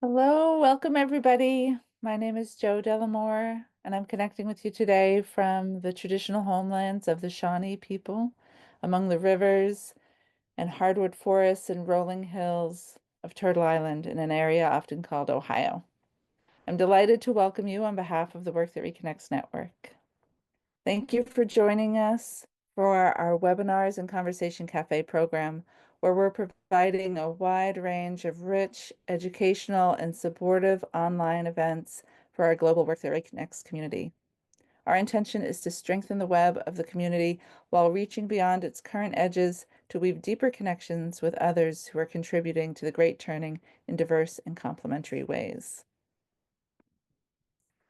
Hello, welcome everybody. My name is Jo Delamore, and I'm connecting with you today from the traditional homelands of the Shawnee people among the rivers and hardwood forests and rolling hills of Turtle Island in an area often called Ohio. I'm delighted to welcome you on behalf of the Work That Reconnects Network. Thank you for joining us for our webinars and Conversation Cafe program, where we're providing a wide range of rich, educational, and supportive online events for our global Work That Reconnects community. Our intention is to strengthen the web of the community while reaching beyond its current edges to weave deeper connections with others who are contributing to the great turning in diverse and complementary ways.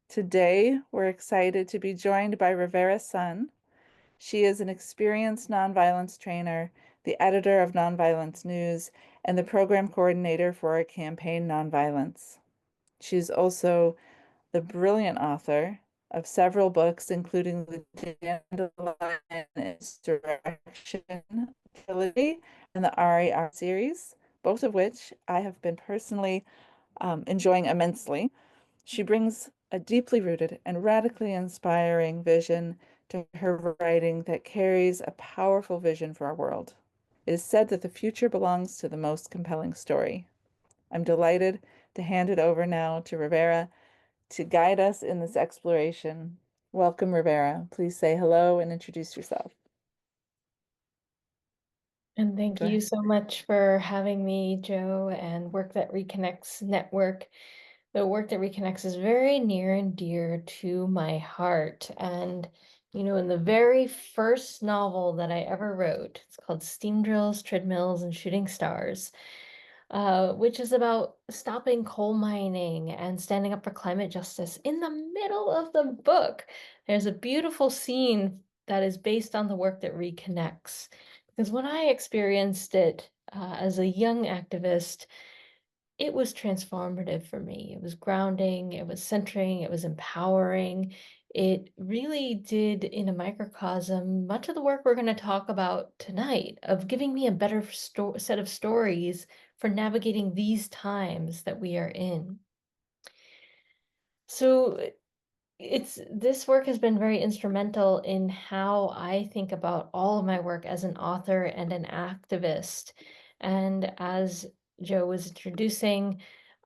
Today, we're excited to be joined by Rivera Sun. She is an experienced nonviolence trainer, the editor of Nonviolence News, and the program coordinator for our campaign Nonviolence. She's also the brilliant author of several books, including The Dandelion Insurrection Trilogy and the RER series, both of which I have been personally enjoying immensely. She brings a deeply rooted and radically inspiring vision to her writing that carries a powerful vision for our world. It is said that the future belongs to the most compelling story. I'm delighted to hand it over now to Rivera to guide us in this exploration. Welcome, Rivera. Please say hello and introduce yourself. And thank Go you ahead. so much for having me, Joe, and Work That Reconnects Network. The Work That Reconnects is very near and dear to my heart. And, in the very first novel that I ever wrote, it's called Steam Drills, Treadmills, and Shooting Stars, which is about stopping coal mining and standing up for climate justice. In the middle of the book, there's a beautiful scene that is based on the work that reconnects. Because when I experienced it as a young activist, it was transformative for me. It was grounding, it was centering, it was empowering. It really did, in a microcosm, much of the work we're going to talk about tonight, of giving me a better set of stories for navigating these times that we are in. So it's this work has been very instrumental in how I think about all of my work as an author and an activist. And as Joe was introducing,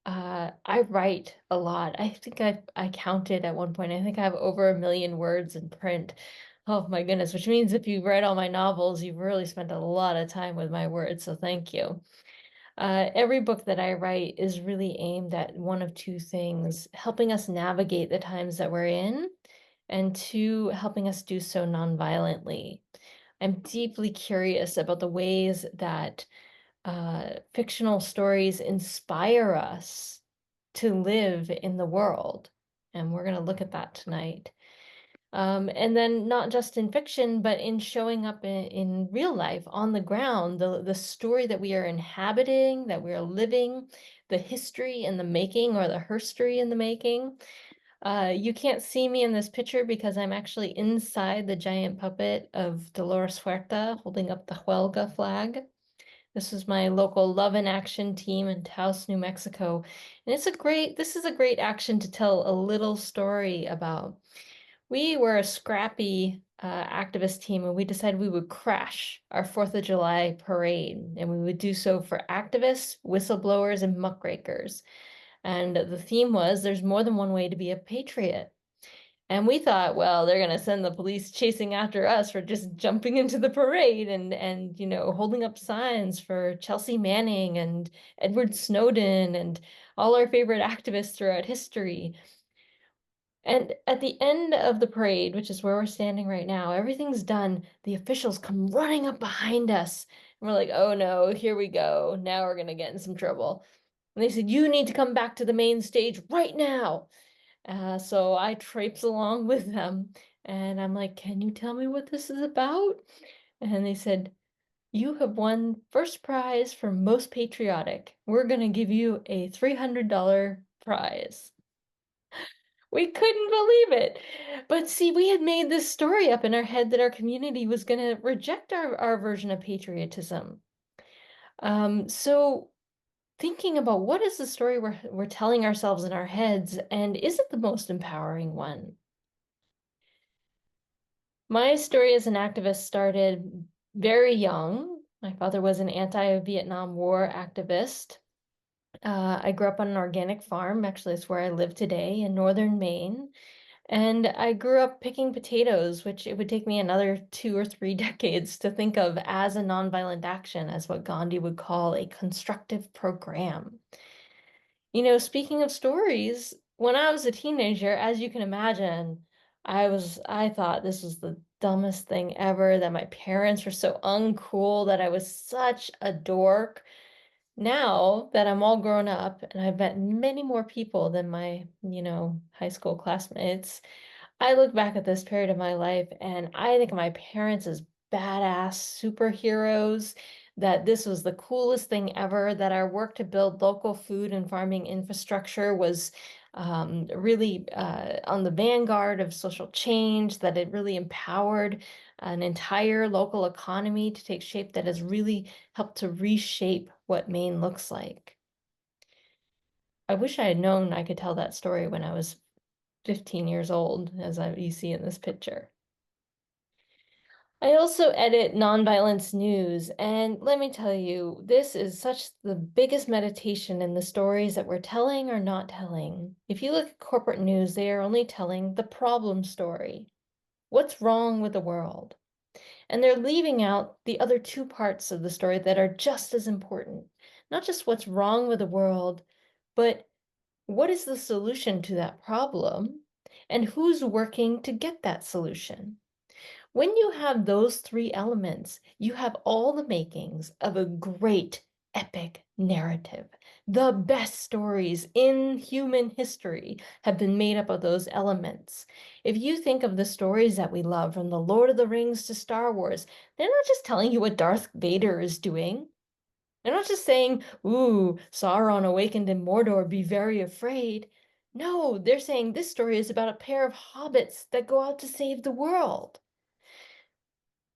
I write a lot. I think I counted at one point. I think I have over 1 million words in print. Oh my goodness, which means if you read all my novels, you've really spent a lot of time with my words. So thank you. Every book that I write is really aimed at one of two things, helping us navigate the times that we're in, and two, helping us do so nonviolently. I'm deeply curious about the ways that fictional stories inspire us to live in the world. And we're going to look at that tonight. And then not just in fiction, but in showing up in real life on the ground, the story that we are inhabiting, that we are living, the history in the making or the herstory in the making. You can't see me in this picture because I'm actually inside the giant puppet of Dolores Huerta holding up the Huelga flag. This is my local Love in Action team in Taos, New Mexico. And this is a great action to tell a little story about. We were a scrappy activist team, and we decided we would crash our 4th of July parade, and we would do so for activists, whistleblowers, and muckrakers. And the theme was there's more than one way to be a patriot. And we thought, well, they're going to send the police chasing after us for just jumping into the parade and holding up signs for Chelsea Manning and Edward Snowden and all our favorite activists throughout history. And at the end of the parade, which is where we're standing right now, everything's done. The officials come running up behind us. And we're like, oh no, here we go. Now we're going to get in some trouble. And they said, you need to come back to the main stage right now. So I traipse along with them. And I'm like, can you tell me what this is about? And they said, you have won first prize for most patriotic. We're going to give you a $300 prize. We couldn't believe it. But see, we had made this story up in our head that our community was going to reject our version of patriotism. So thinking about what is the story we're telling ourselves in our heads, and is it the most empowering one? My story as an activist started very young. My father was an anti-Vietnam War activist. I grew up on an organic farm. Actually, it's where I live today in northern Maine. And I grew up picking potatoes, which it would take me another 2 or 3 decades to think of as a nonviolent action, as what Gandhi would call a constructive program. Speaking of stories, when I was a teenager, as you can imagine, I thought this was the dumbest thing ever, that my parents were so uncool, that I was such a dork. Now that I'm all grown up and I've met many more people than my, high school classmates, I look back at this period of my life and I think of my parents as badass superheroes, that this was the coolest thing ever, that our work to build local food and farming infrastructure was really on the vanguard of social change, that it really empowered an entire local economy to take shape, that has really helped to reshape what Maine looks like. I wish I had known I could tell that story when I was 15 years old, you see in this picture. I also edit nonviolence news, and let me tell you, this is such the biggest meditation in the stories that we're telling or not telling. If you look at corporate news, they are only telling the problem story. What's wrong with the world? And they're leaving out the other two parts of the story that are just as important. Not just what's wrong with the world, but what is the solution to that problem? And who's working to get that solution? When you have those three elements, you have all the makings of a great epic narrative. The best stories in human history have been made up of those elements. If you think of the stories that we love, from The Lord of the Rings to Star Wars, they're not just telling you what Darth Vader is doing. They're not just saying, ooh, Sauron awakened in Mordor, be very afraid. No, they're saying this story is about a pair of hobbits that go out to save the world.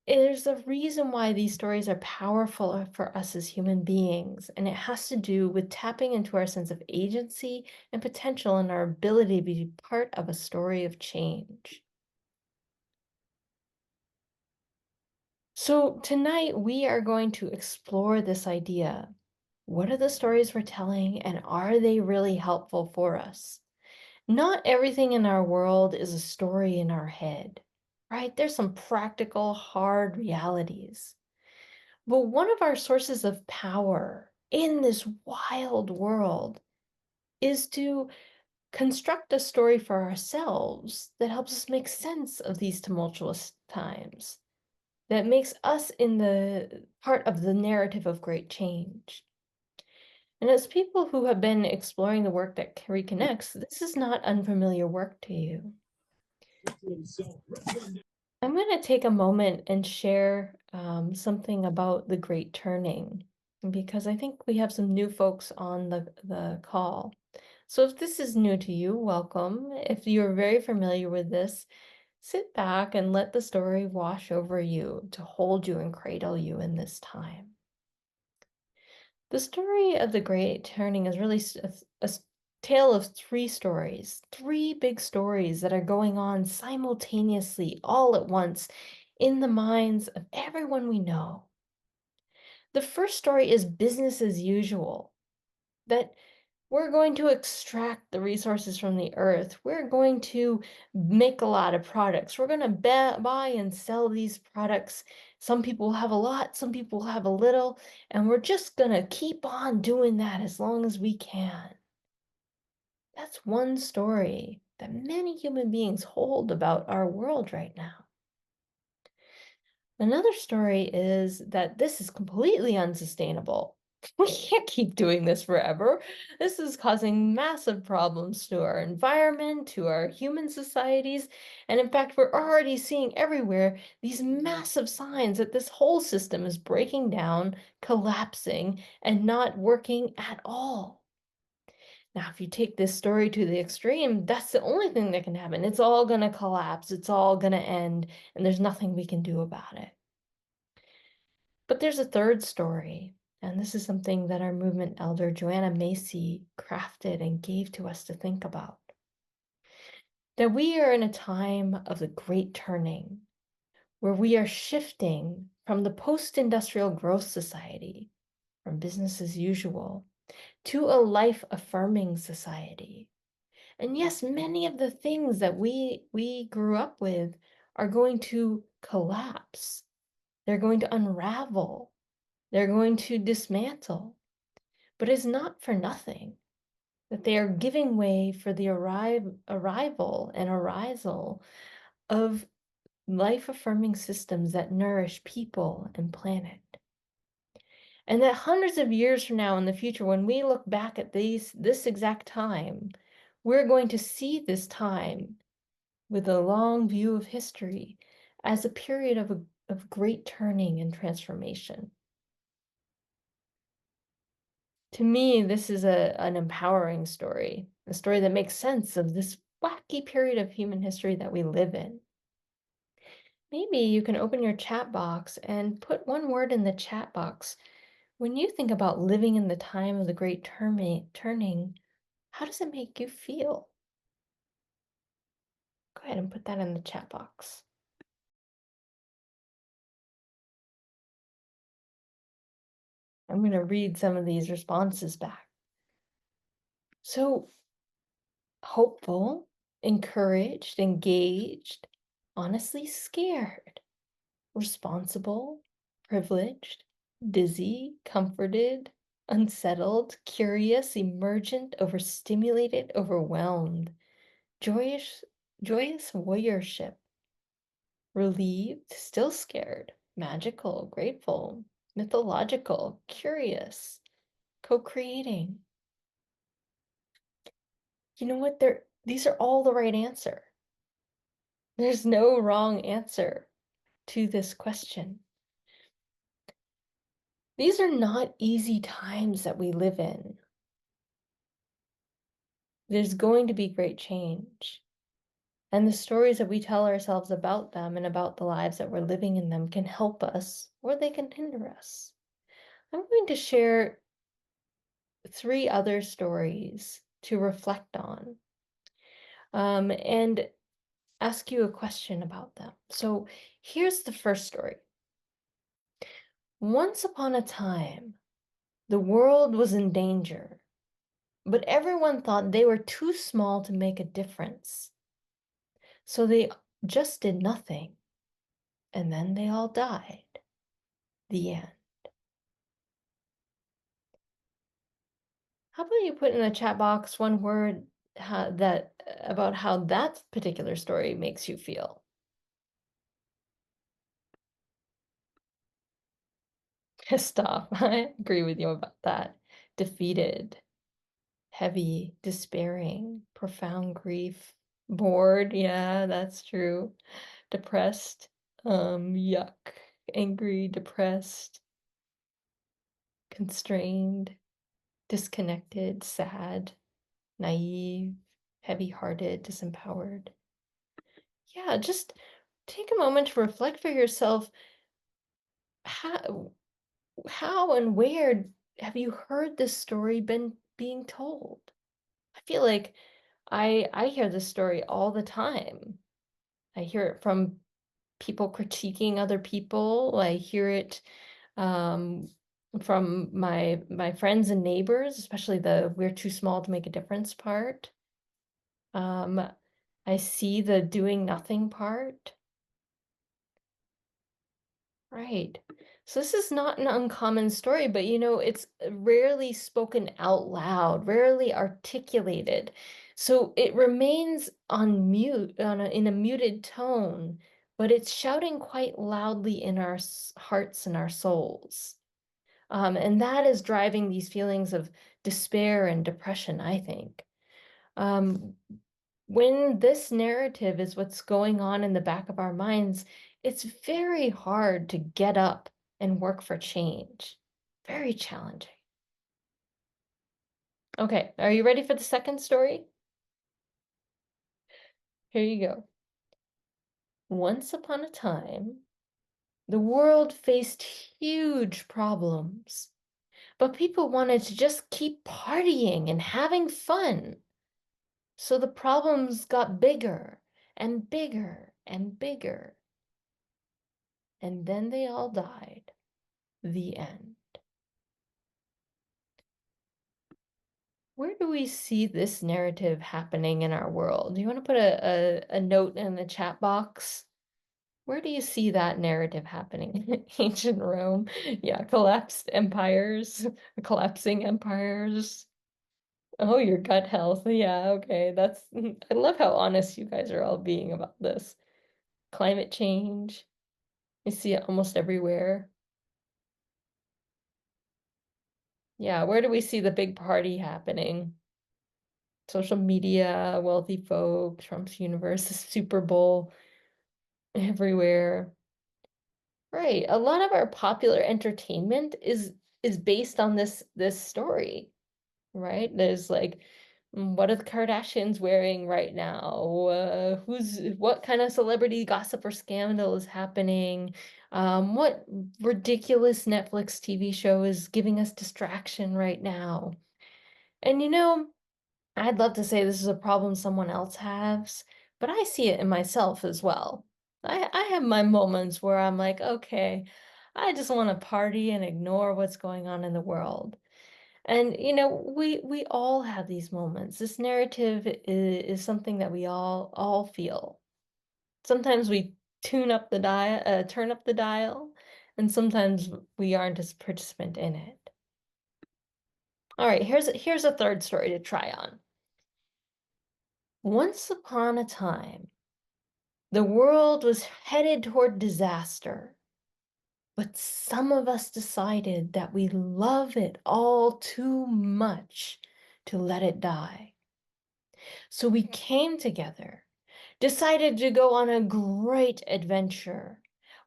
There's a reason why these stories are powerful for us as human beings, and it has to do with tapping into our sense of agency and potential and our ability to be part of a story of change. So, tonight we are going to explore this idea. What are the stories we're telling, and are they really helpful for us? Not everything in our world is a story in our head, right? There's some practical, hard realities. But one of our sources of power in this wild world is to construct a story for ourselves that helps us make sense of these tumultuous times, that makes us in the part of the narrative of great change. And as people who have been exploring the work that reconnects, this is not unfamiliar work to you. I'm going to take a moment and share something about the Great Turning, because I think we have some new folks on the call. So if this is new to you, welcome. If you're very familiar with this, sit back and let the story wash over you to hold you and cradle you in this time. The story of the Great Turning is really a tale of three stories, three big stories that are going on simultaneously, all at once, in the minds of everyone we know. The first story is business as usual, that we're going to extract the resources from the earth. We're going to make a lot of products. We're going to buy and sell these products. Some people have a lot, some people have a little, and we're just going to keep on doing that as long as we can. That's one story that many human beings hold about our world right now. Another story is that this is completely unsustainable. We can't keep doing this forever. This is causing massive problems to our environment, to our human societies, and in fact, we're already seeing everywhere these massive signs that this whole system is breaking down, collapsing, and not working at all. Now, if you take this story to the extreme, that's the only thing that can happen. It's all going to collapse, it's all going to end, and there's nothing we can do about it. But there's a third story, And this is something that our movement elder Joanna Macy crafted and gave to us to think about. That we are in a time of the great turning, where we are shifting from the post-industrial growth society, from business as usual, to a life-affirming society. And yes, many of the things that we grew up with are going to collapse. They're going to unravel. They're going to dismantle. But it's not for nothing that they are giving way for the arrival and arisal of life-affirming systems that nourish people and planet. And that hundreds of years from now in the future, when we look back at this exact time, we're going to see this time with a long view of history as a period of great turning and transformation. To me, this is an empowering story, a story that makes sense of this wacky period of human history that we live in. Maybe you can open your chat box and put one word in the chat box. When you think about living in the time of the great turning, how does it make you feel? Go ahead and put that in the chat box. I'm going to read some of these responses back. So, hopeful, encouraged, engaged, honestly scared, responsible, privileged, dizzy, comforted, unsettled, curious, emergent, overstimulated, overwhelmed, joyous, joyous warriorship, relieved, still scared, magical, grateful, mythological, curious, co-creating. You know what? These are all the right answer. There's no wrong answer to this question. These are not easy times that we live in. There's going to be great change. And the stories that we tell ourselves about them and about the lives that we're living in them can help us or they can hinder us. I'm going to share 3 other stories to reflect on and ask you a question about them. So here's the first story. Once upon a time, the world was in danger, but everyone thought they were too small to make a difference. So they just did nothing, and then they all died. The end. How about you put in the chat box one word about how that particular story makes you feel? Stop. I agree with you about that. Defeated, heavy, despairing, profound grief, bored. Yeah, that's true. Depressed, yuck, angry, depressed, constrained, disconnected, sad, naive, heavy-hearted, disempowered. Yeah, just take a moment to reflect for yourself how and where have you heard this story been being told? I feel like I hear this story all the time. I hear it from people critiquing other people. I hear it um, from my friends and neighbors, especially the "we're too small to make a difference" part. Um, I see the doing nothing part. Right. So this is not an uncommon story, but it's rarely spoken out loud, rarely articulated. So it remains on mute, in a muted tone, but it's shouting quite loudly in our hearts and our souls. And that is driving these feelings of despair and depression, I think. Um, when this narrative is what's going on in the back of our minds, it's very hard to get up and work for change. Very challenging. Okay, are you ready for the second story? Here you go. Once upon a time, the world faced huge problems. but people wanted to just keep partying and having fun. So the problems got bigger and bigger and bigger. And then they all died. The end. Where do we see this narrative happening in our world? Do you want to put a note in the chat box? Where do you see that narrative happening? Ancient Rome. Yeah, collapsed empires, collapsing empires. Oh, your gut health. Yeah, okay. That's I love how honest you guys are all being about this. Climate change. I see it almost everywhere. Yeah, where do we see the big party happening? Social media, wealthy folk, Trump's universe, the Super Bowl, everywhere. Right. A lot of our popular entertainment is based on this story, right? There's like, what are the Kardashians wearing right now? What kind of celebrity gossip or scandal is happening? What ridiculous Netflix TV show is giving us distraction right now? And I'd love to say this is a problem someone else has, but I see it in myself as well. I have my moments where I'm like, okay, I just want to party and ignore what's going on in the world. And we all have these moments. This narrative is something that we all feel. Sometimes we turn up the dial, and sometimes we aren't as participant in it. All right, here's a third story to try on. Once upon a time, the world was headed toward disaster, but some of us decided that we love it all too much to let it die. So we came together, decided to go on a great adventure.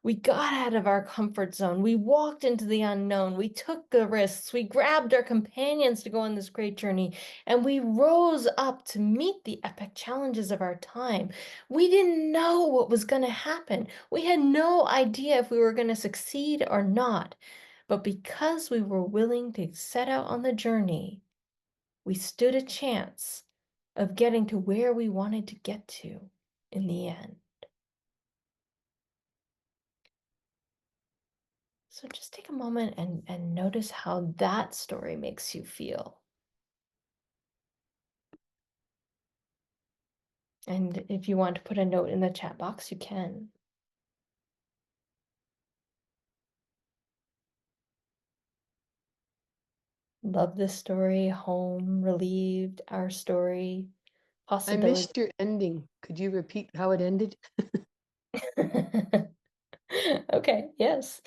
We got out of our comfort zone. We walked into the unknown. We took the risks. We grabbed our companions to go on this great journey, and we rose up to meet the epic challenges of our time. We didn't know what was going to happen. We had no idea if we were going to succeed or not. But because we were willing to set out on the journey, we stood a chance of getting to where we wanted to get to in the end. So just take a moment and notice how that story makes you feel. And if you want to put a note in the chat box, you can. Love this story, home, relieved, our story, I possibility. missed your ending. Could you repeat how it ended? Okay, yes.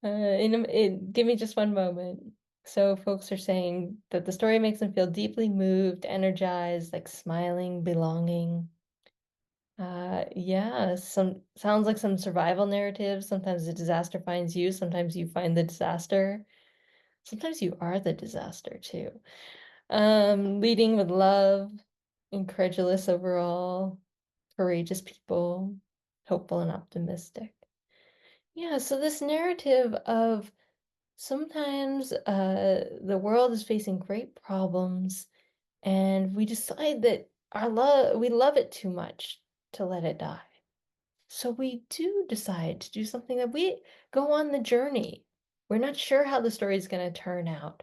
Give me just one moment. So folks are saying that the story makes them feel deeply moved, energized, like smiling, belonging. Yeah, some sounds like some survival narrative. Sometimes the disaster finds you, sometimes you find the disaster. Sometimes you are the disaster too. Leading with love, incredulous overall, courageous people, hopeful and optimistic. Yeah, so this narrative of sometimes the world is facing great problems and we decide that we love it too much to let it die. So we do decide to do something that we go on the journey. We're not sure how the story is going to turn out.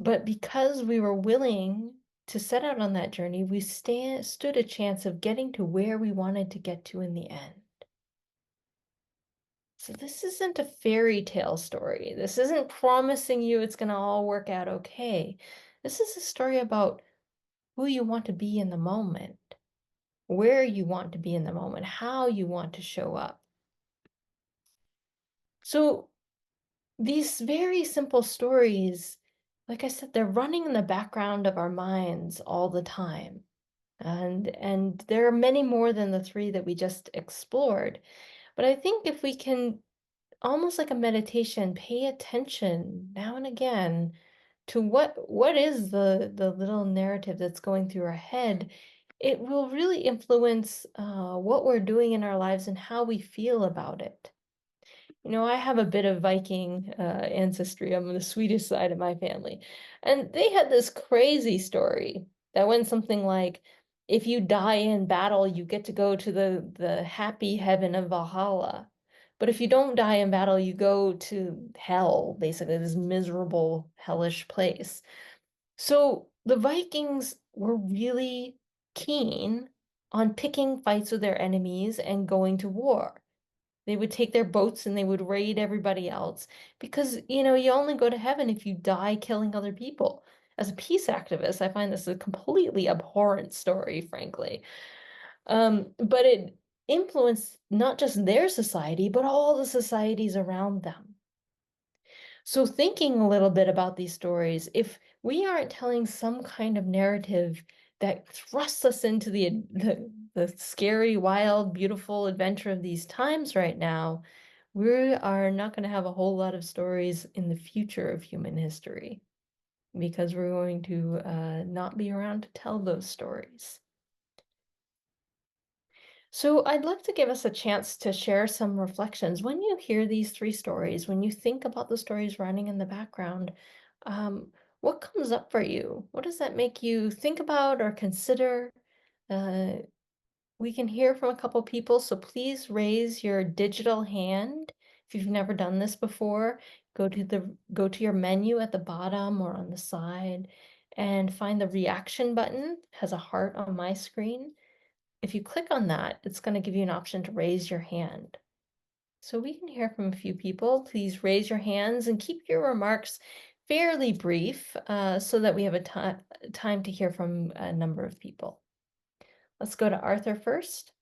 But because we were willing to set out on that journey, we stood a chance of getting to where we wanted to get to in the end. So this isn't a fairy tale story. This isn't promising you it's going to all work out okay. This is a story about who you want to be in the moment, where you want to be in the moment, how you want to show up. So these very simple stories, like I said, they're running in the background of our minds all the time. And there are many more than the three that we just explored. But I think if we can, almost like a meditation, pay attention now and again to what is the little narrative that's going through our head, it will really influence what we're doing in our lives and how we feel about it. I have a bit of Viking ancestry. I'm on the Swedish side of my family. And they had this crazy story that went something like, if you die in battle, you get to go to the happy heaven of Valhalla. But if you don't die in battle, you go to hell, basically, this miserable, hellish place. So the Vikings were really keen on picking fights with their enemies and going to war. They would take their boats and they would raid everybody else because, you only go to heaven if you die killing other people. As a peace activist, I find this a completely abhorrent story, frankly. But it influenced not just their society, but all the societies around them. So, thinking a little bit about these stories, if we aren't telling some kind of narrative that thrusts us into the scary, wild, beautiful adventure of these times right now, we are not going to have a whole lot of stories in the future of human history because we're going to not be around to tell those stories. So I'd love to give us a chance to share some reflections. When you hear these three stories, when you think about the stories running in the background, what comes up for you? What does that make you think about or consider? Uh, we can hear from a couple people, so please raise your digital hand. If you've never done this before, go to your menu at the bottom or on the side and find the reaction button. It has a heart on my screen. If you click on that, it's going to give you an option to raise your hand. So we can hear from a few people. Please raise your hands and keep your remarks fairly brief so that we have a time to hear from a number of people. Let's go to Arthur first.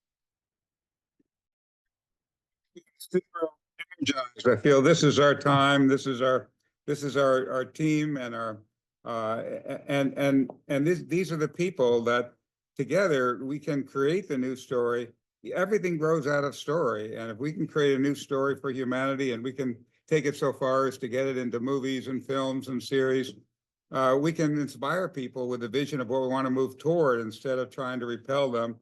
Super energized. I feel this is our time. This is our team and our and these are the people that together we can create the new story. Everything grows out of story, and if we can create a new story for humanity, and we can take it so far as to get it into movies and films and series, we can inspire people with a vision of what we want to move toward instead of trying to repel them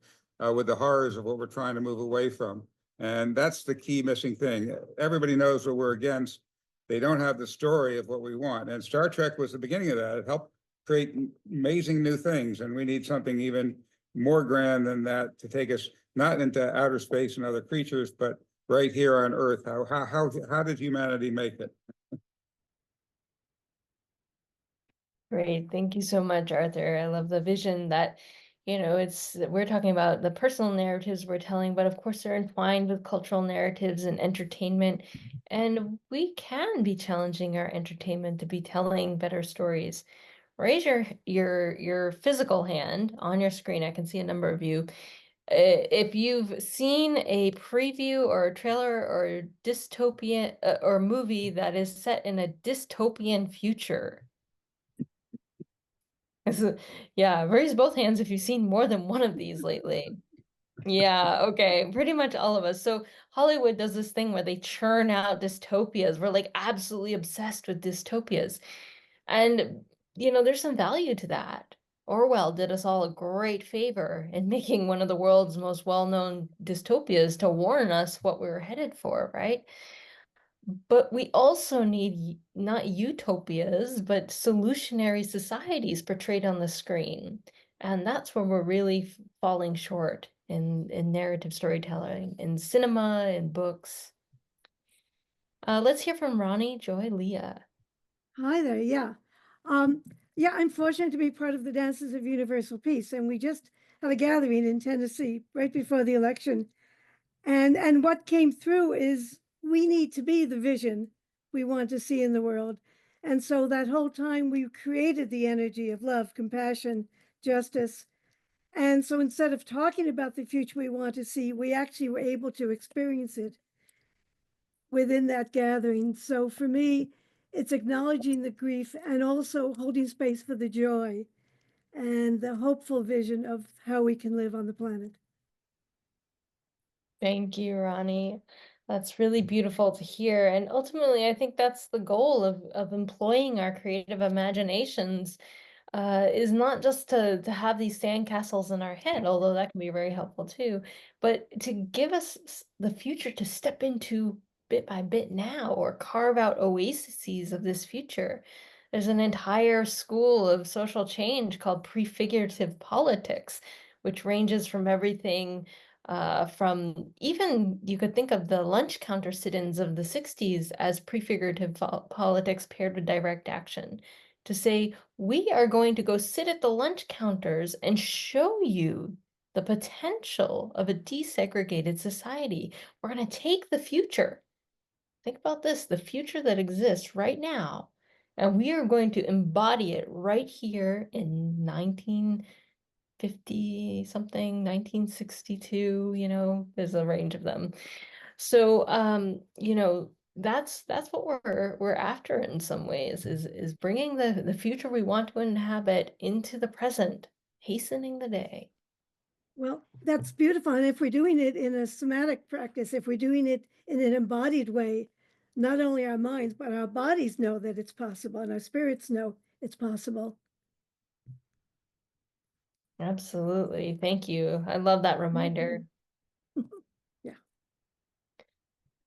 with the horrors of what we're trying to move away from. And that's the key missing thing. Everybody knows what we're against. They don't have the story of what we want. And Star Trek was the beginning of that. It helped create amazing new things. And we need something even more grand than that to take us not into outer space and other creatures, but right here on Earth. How did humanity make it? Great. Thank you so much, Arthur. I love the vision that, we're talking about the personal narratives we're telling, but of course they're entwined with cultural narratives and entertainment. And we can be challenging our entertainment to be telling better stories. Raise your physical hand on your screen. I can see a number of you. If you've seen a preview or a trailer or a dystopian or movie that is set in a dystopian future. Yeah, raise both hands if you've seen more than one of these lately. Yeah, okay, pretty much all of us. So Hollywood does this thing where they churn out dystopias. We're like absolutely obsessed with dystopias. And, there's some value to that. Orwell did us all a great favor in making one of the world's most well-known dystopias to warn us what we were headed for, right? But we also need not utopias, but solutionary societies portrayed on the screen. And that's where we're really falling short in narrative storytelling, in cinema, in books. Let's hear from Ronnie, Joy, Leah. Hi there. Yeah, I'm fortunate to be part of the Dances of Universal Peace, and we just had a gathering in Tennessee right before the election. And what came through is we need to be the vision we want to see in the world. And so that whole time we created the energy of love, compassion, justice. And so instead of talking about the future we want to see, we actually were able to experience it within that gathering. So for me, it's acknowledging the grief and also holding space for the joy and the hopeful vision of how we can live on the planet. Thank you, Ronnie. That's really beautiful to hear. And ultimately, I think that's the goal of employing our creative imaginations, is not just to have these sandcastles in our head, although that can be very helpful too, but to give us the future to step into bit by bit now, or carve out oases of this future. There's an entire school of social change called prefigurative politics, which ranges from everything from, even you could think of the lunch counter sit-ins of the 60s as prefigurative politics paired with direct action, to say, we are going to go sit at the lunch counters and show you the potential of a desegregated society. We're going to take the future. Think about this, the future that exists right now, and we are going to embody it right here in 1950 something, 1962, there's a range of them. So, that's what we're after in some ways, is bringing the future we want to inhabit into the present, hastening the day. Well, that's beautiful. And if we're doing it in a somatic practice, if we're doing it in an embodied way, not only our minds, but our bodies know that it's possible and our spirits know it's possible. Absolutely. Thank you. I love that reminder. Yeah.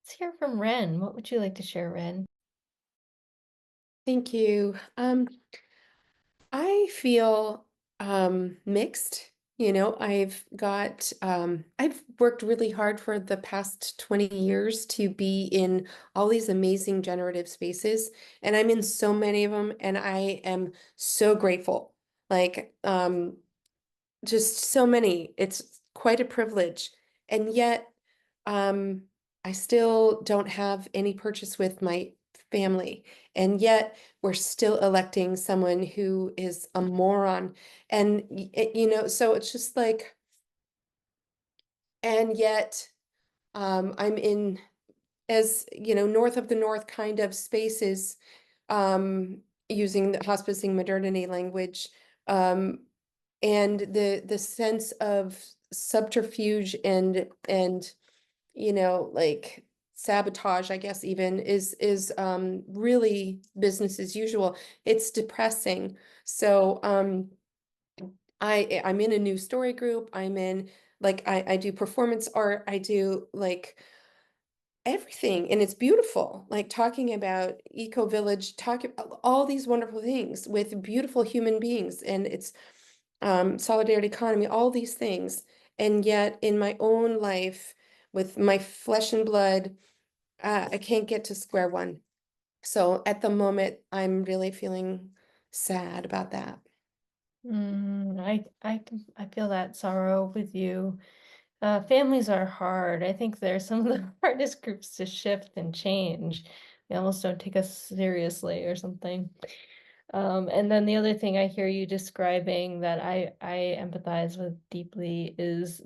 Let's hear from Ren. What would you like to share, Ren? Thank you. I feel mixed. I've worked really hard for the past 20 years to be in all these amazing generative spaces, and I'm in so many of them, and I am so grateful. Like, just so many. It's quite a privilege. And yet, I still don't have any purchase with my family. And yet, we're still electing someone who is a moron. And, so it's just like, and yet, I'm in, as north of the north kind of spaces, using the hospicing modernity language. And the sense of subterfuge and like sabotage, I guess, even is really business as usual. It's depressing. So I'm in a new story group. I'm in, like, I do performance art. I do like everything, and it's beautiful, like talking about eco village, talking all these wonderful things with beautiful human beings, and it's solidarity economy, all these things. And yet in my own life, with my flesh and blood, I can't get to square one. So at the moment, I'm really feeling sad about that. I feel that sorrow with you. Families are hard. I think they're some of the hardest groups to shift and change. They almost don't take us seriously or something. And then the other thing I hear you describing that I empathize with deeply is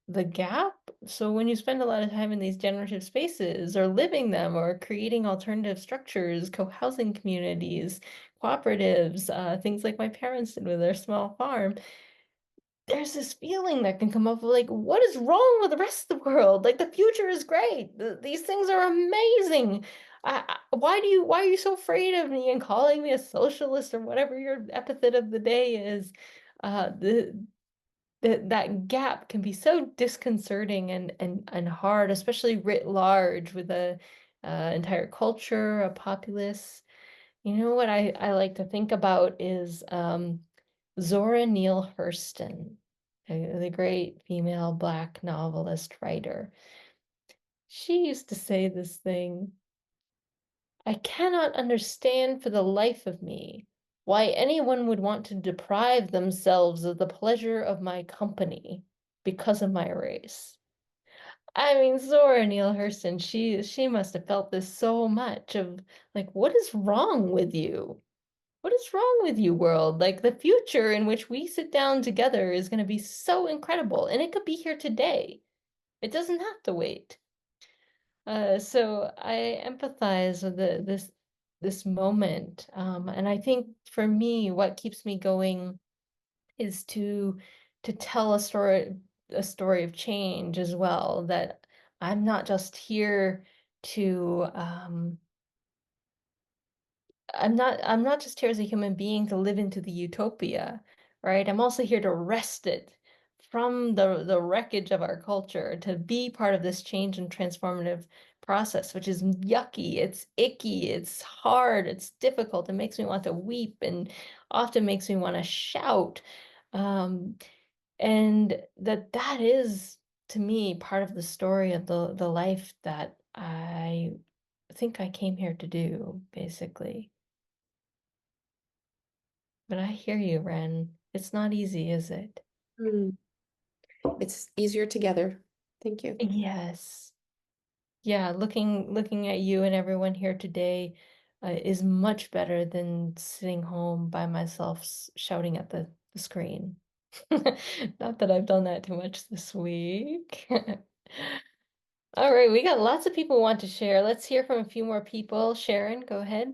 the gap. So when you spend a lot of time in these generative spaces, or living them, or creating alternative structures, co-housing communities, cooperatives, things like my parents did with their small farm, there's this feeling that can come up of like, what is wrong with the rest of the world? Like, the future is great. These things are amazing. Why are you so afraid of me and calling me a socialist, or whatever your epithet of the day is? That gap can be so disconcerting and hard, especially writ large, with a entire culture, a populace. You know what I like to think about is Zora Neale Hurston, the great female Black novelist writer. She used to say this thing: I cannot understand for the life of me why anyone would want to deprive themselves of the pleasure of my company because of my race. I mean, Zora Neale Hurston, she must have felt this so much, of like, what is wrong with you? What is wrong with you, world? Like, the future in which we sit down together is going to be so incredible, and it could be here today. It doesn't have to wait. So I empathize with this moment, and I think for me, what keeps me going is to tell a story of change as well. That I'm not just here to I'm not just here as a human being to live into the utopia, right? I'm also here to wrest it from the wreckage of our culture to be part of this change and transformative process, which is yucky, it's icky, it's hard, it's difficult. It makes me want to weep and often makes me want to shout. Um, and that is to me part of the story of the life that I think I came here to do, basically. But I hear you, Ren. It's not easy, is it? Mm. It's easier together. Thank you. Yes. Yeah, looking at you and everyone here today is much better than sitting home by myself shouting at the screen. Not that I've done that too much this week. All right, we got lots of people who want to share. Let's hear from a few more people. Sharon, go ahead.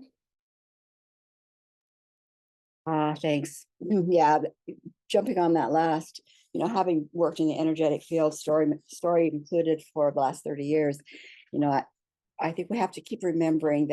Thanks. Yeah, jumping on that last, having worked in the energetic field, story included for the last 30 years, I think we have to keep remembering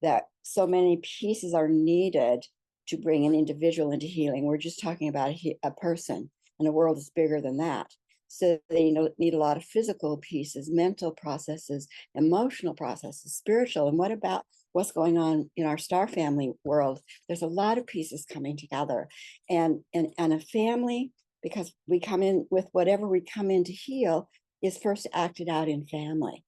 that so many pieces are needed to bring an individual into healing. We're just talking about a person, and the world is bigger than that. So they need a lot of physical pieces, mental processes, emotional processes, spiritual. And what about what's going on in our star family world? There's a lot of pieces coming together, and a family, because we come in with whatever we come in to heal, is first acted out in family.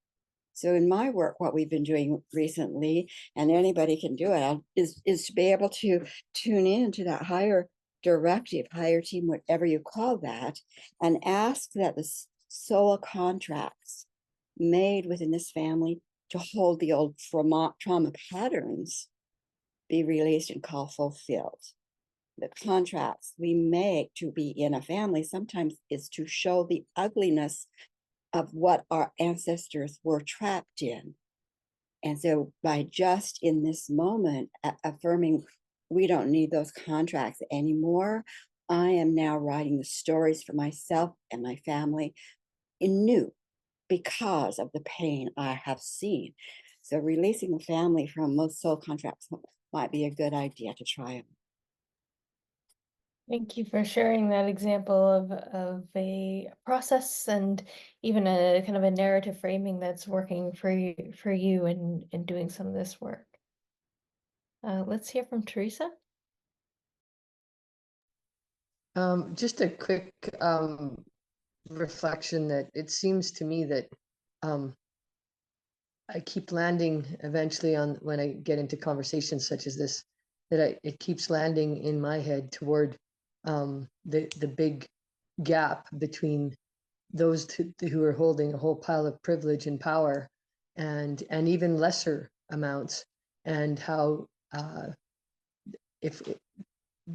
So in my work, what we've been doing recently, and anybody can do it, is to be able to tune in to that higher directive, higher team, whatever you call that, and ask that the soul contracts made within this family to hold the old trauma patterns be released and call fulfilled. The contracts we make to be in a family sometimes is to show the ugliness of what our ancestors were trapped in. And so by just in this moment affirming we don't need those contracts anymore, I am now writing the stories for myself and my family in new because of the pain I have seen. So releasing the family from most soul contracts might be a good idea to try them. Thank you for sharing that example of a process and even a kind of a narrative framing that's working for you in doing some of this work. Let's hear from Teresa. Just a quick reflection that it seems to me that I keep landing eventually on when I get into conversations such as this, that it keeps landing in my head toward the big gap between those who are holding a whole pile of privilege and power, and even lesser amounts, and how if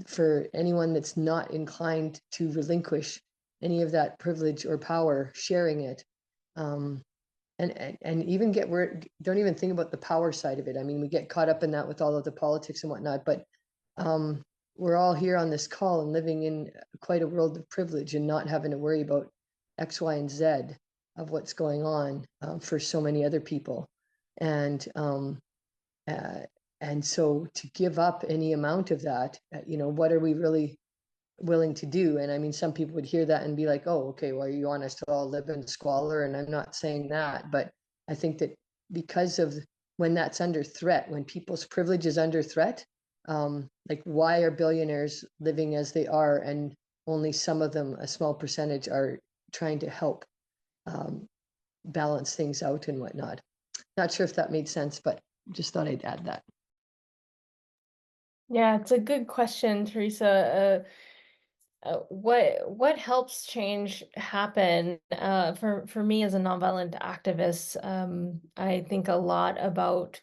for anyone that's not inclined to relinquish any of that privilege or power, sharing it, and even don't even think about the power side of it. I mean, we get caught up in that with all of the politics and whatnot, but we're all here on this call and living in quite a world of privilege and not having to worry about X, Y, and Z of what's going on for so many other people. And so to give up any amount of that, what are we really willing to do? And I mean, some people would hear that and be like, oh, okay, well, you want us to all live in squalor? And I'm not saying that, but I think that because of when that's under threat, when people's privilege is under threat, like why are billionaires living as they are and only some of them, a small percentage, are trying to help balance things out and whatnot? Not sure if that made sense, but just thought I'd add that. Yeah, it's a good question, Teresa. What helps change happen? For me as a nonviolent activist, I think a lot about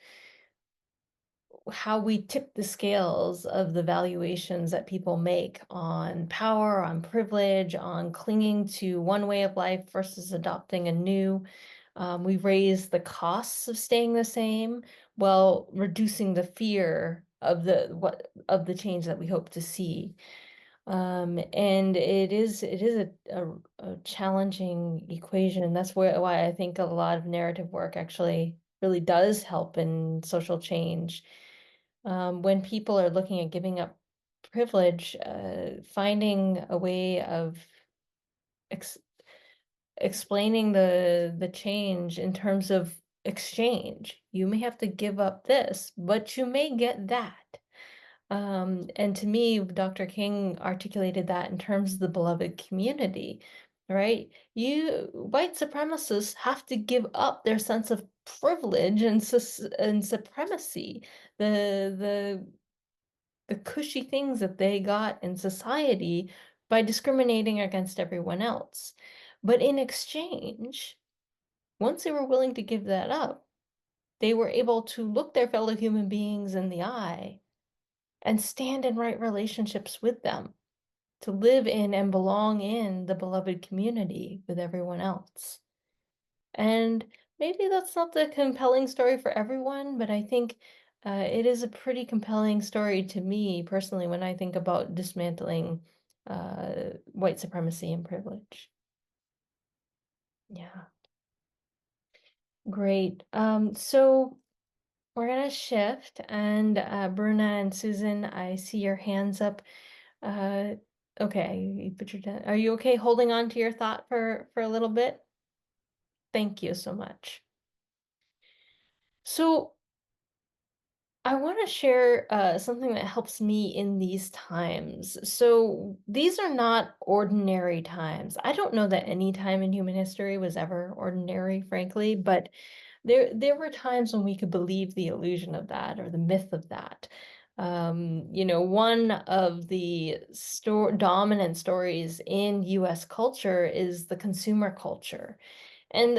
how we tip the scales of the valuations that people make on power, on privilege, on clinging to one way of life versus adopting a new. We raise the costs of staying the same while reducing the fear of the change that we hope to see. And it is a challenging equation, and that's why I think a lot of narrative work actually really does help in social change. When people are looking at giving up privilege, finding a way of explaining the change in terms of exchange. You may have to give up this, but you may get that. And to me, Dr. King articulated that in terms of the beloved community, right? White supremacists have to give up their sense of privilege and supremacy, the the cushy things that they got in society by discriminating against everyone else. But in exchange, once they were willing to give that up, they were able to look their fellow human beings in the eye and stand in right relationships with them, to live in and belong in the beloved community with everyone else. And maybe that's not the compelling story for everyone, but I think it is a pretty compelling story to me personally when I think about dismantling white supremacy and privilege. Yeah, great. So we're gonna shift, and Bruna and Susan, I see your hands up. Uh, okay, you put your are you okay holding on to your thought for a little bit? Thank you so much. So I want to share something that helps me in these times. So these are not ordinary times. I don't know that any time in human history was ever ordinary, frankly, but there were times when we could believe the illusion of that or the myth of that. One of the dominant stories in US culture is the consumer culture. And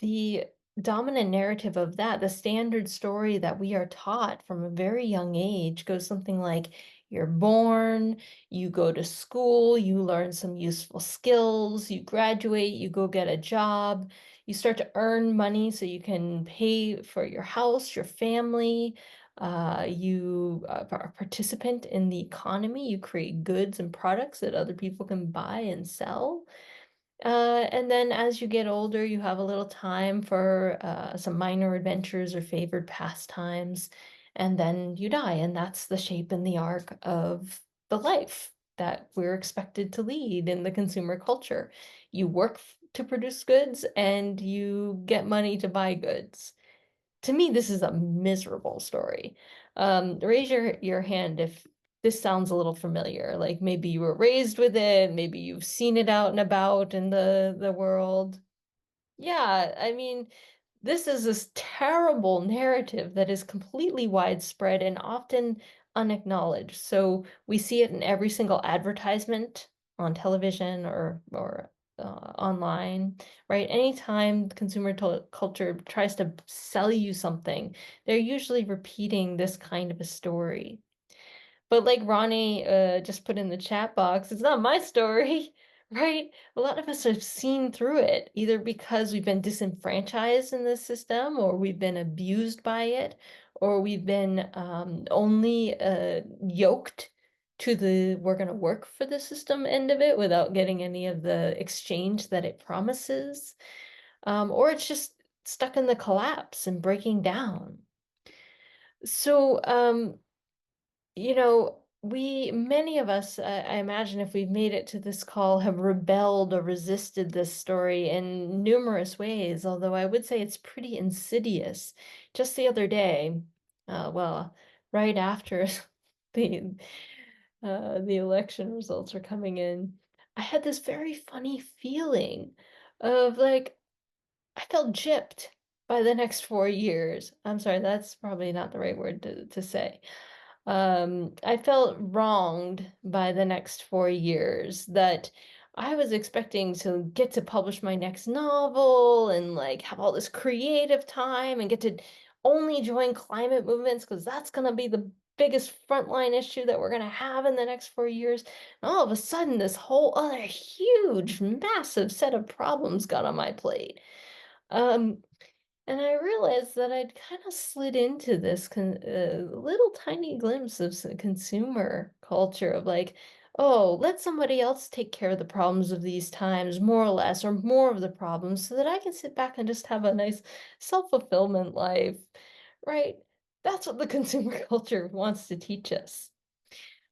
the dominant narrative of that, the standard story that we are taught from a very young age goes something like you're born, you go to school, you learn some useful skills, you graduate, you go get a job, you start to earn money so you can pay for your house, your family. You are a participant in the economy. You create goods and products that other people can buy and sell. And then as you get older, you have a little time for some minor adventures or favored pastimes, and then you die. And that's the shape and the arc of the life that we're expected to lead in the consumer culture. You work to produce goods and you get money to buy goods. To me, this is a miserable story. Raise your hand if this sounds a little familiar. Like maybe you were raised with it, maybe you've seen it out and about in the world. Yeah, I mean, this is this terrible narrative that is completely widespread and often unacknowledged. So we see it in every single advertisement on television or online, right? Anytime consumer culture tries to sell you something, they're usually repeating this kind of a story. But like Ronnie just put in the chat box, it's not my story, right? A lot of us have seen through it, either because we've been disenfranchised in the system, or we've been abused by it, or we've been only yoked to the we're going to work for the system end of it without getting any of the exchange that it promises. Or it's just stuck in the collapse and breaking down. So, many of us, I imagine if we've made it to this call, have rebelled or resisted this story in numerous ways, although I would say it's pretty insidious. Just the other day, right after the the election results are coming in, I had this very funny feeling of like I felt gypped by the next 4 years. I'm sorry, that's probably not the right word to say. I felt wronged by the next 4 years that I was expecting to get to publish my next novel and like have all this creative time and get to only join climate movements because that's going to be the biggest frontline issue that we're going to have in the next 4 years. And all of a sudden, this whole other huge, massive set of problems got on my plate. Um, and I realized that I'd kind of slid into this little tiny glimpse of consumer culture of like, oh, let somebody else take care of the problems of these times, more or less, or more of the problems, so that I can sit back and just have a nice self-fulfillment life, right? That's what the consumer culture wants to teach us.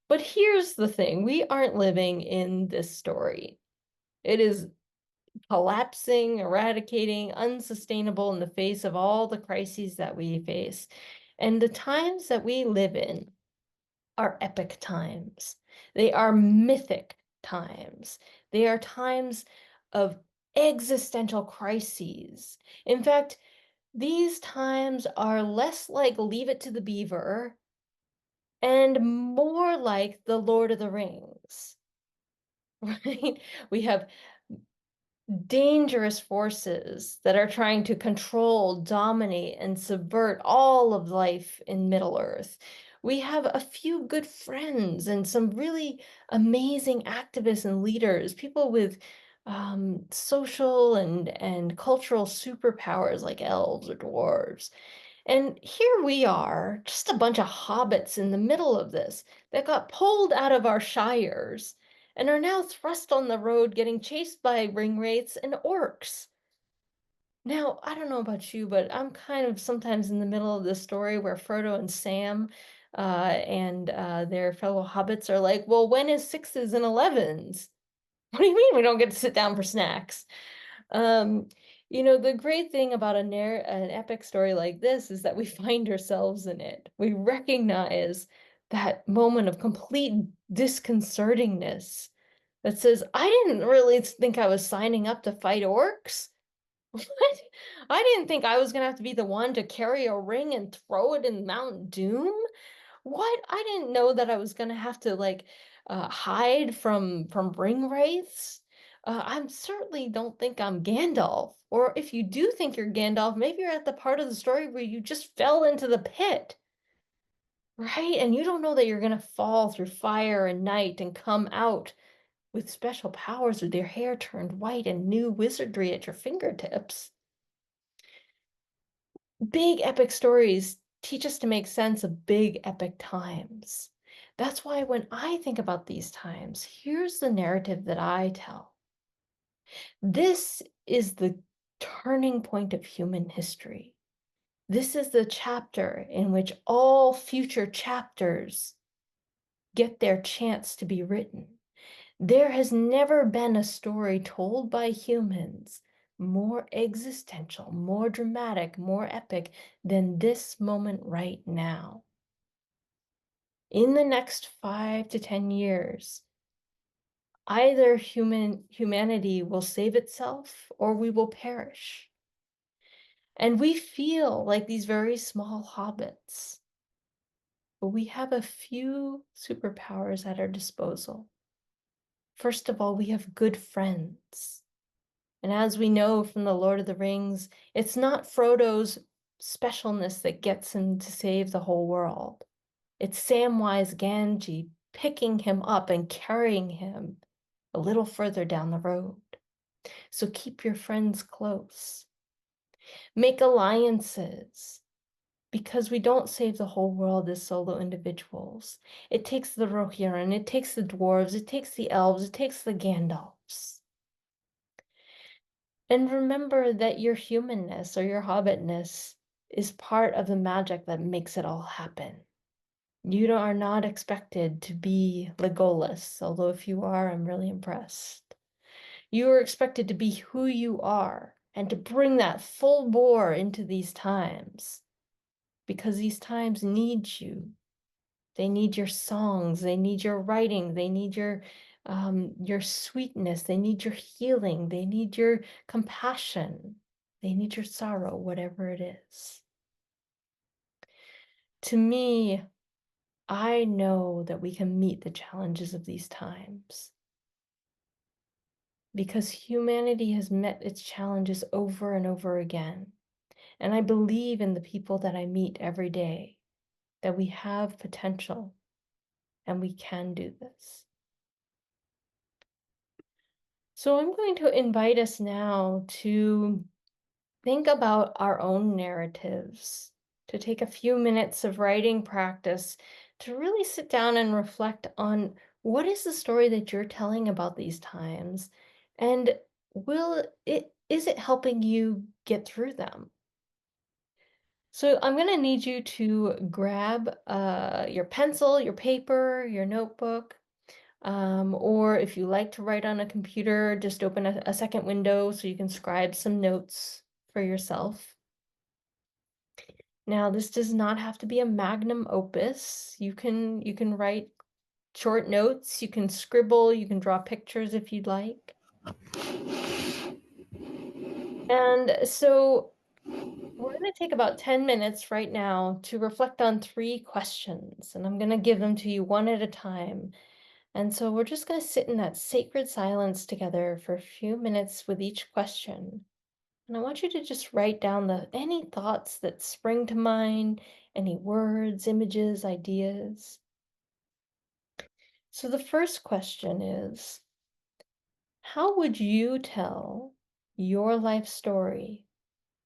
But here's the thing, we aren't living in this story. It is collapsing, eradicating, unsustainable in the face of all the crises that we face. And the times that we live in are epic times. They are mythic times. They are times of existential crises. In fact, these times are less like Leave It to the Beaver and more like The Lord of the Rings, right? We have dangerous forces that are trying to control, dominate, and subvert all of life in Middle Earth. We have a few good friends and some really amazing activists and leaders, people with social and cultural superpowers like elves or dwarves. And here we are, just a bunch of hobbits in the middle of this that got pulled out of our shires and are now thrust on the road getting chased by ringwraiths and orcs. Now, I don't know about you, but I'm kind of sometimes in the middle of this story where Frodo and Sam and their fellow hobbits are like, well, when is sixes and elevens? What do you mean we don't get to sit down for snacks? Um, the great thing about an epic story like this is that we find ourselves in it. We recognize that moment of complete disconcertingness that says, I didn't really think I was signing up to fight orcs. What? I didn't think I was gonna have to be the one to carry a ring and throw it in Mount Doom. What? I didn't know that I was gonna have to like hide from ring wraiths. I certainly don't think I'm Gandalf. Or if you do think you're Gandalf, maybe you're at the part of the story where you just fell into the pit, right? And you don't know that you're gonna fall through fire and night and come out with special powers with your hair turned white and new wizardry at your fingertips. Big epic stories teach us to make sense of big epic times. That's why when I think about these times, here's the narrative that I tell. This is the turning point of human history. This is the chapter in which all future chapters get their chance to be written. There has never been a story told by humans more existential, more dramatic, more epic than this moment right now. In the next 5 to 10 years, either humanity will save itself or we will perish. And we feel like these very small hobbits, but we have a few superpowers at our disposal. First of all, we have good friends. And as we know from the Lord of the Rings, it's not Frodo's specialness that gets him to save the whole world. It's Samwise Gamgee picking him up and carrying him a little further down the road. So keep your friends close. Make alliances, because we don't save the whole world as solo individuals. It takes the Rohirrim, it takes the dwarves, it takes the elves, it takes the Gandalfs. And remember that your humanness or your hobbitness is part of the magic that makes it all happen. You are not expected to be Legolas, although if you are, I'm really impressed. You are expected to be who you are and to bring that full bore into these times, because these times need you. They need your songs, they need your writing, they need your sweetness, they need your healing, they need your compassion, they need your sorrow, whatever it is. To me, I know that we can meet the challenges of these times because humanity has met its challenges over and over again. And I believe in the people that I meet every day that we have potential and we can do this. So I'm going to invite us now to think about our own narratives, to take a few minutes of writing practice, to really sit down and reflect on what is the story that you're telling about these times, and is it helping you get through them? So I'm going to need you to grab your pencil, your paper, your notebook. Or if you like to write on a computer, just open a second window so you can scribe some notes for yourself. Now, this does not have to be a magnum opus. You can write short notes, you can scribble, you can draw pictures if you'd like. And so we're going to take about 10 minutes right now to reflect on 3 questions, and I'm going to give them to you one at a time. And so we're just going to sit in that sacred silence together for a few minutes with each question. And I want you to just write down any thoughts that spring to mind, any words, images, ideas. So the first question is, how would you tell your life story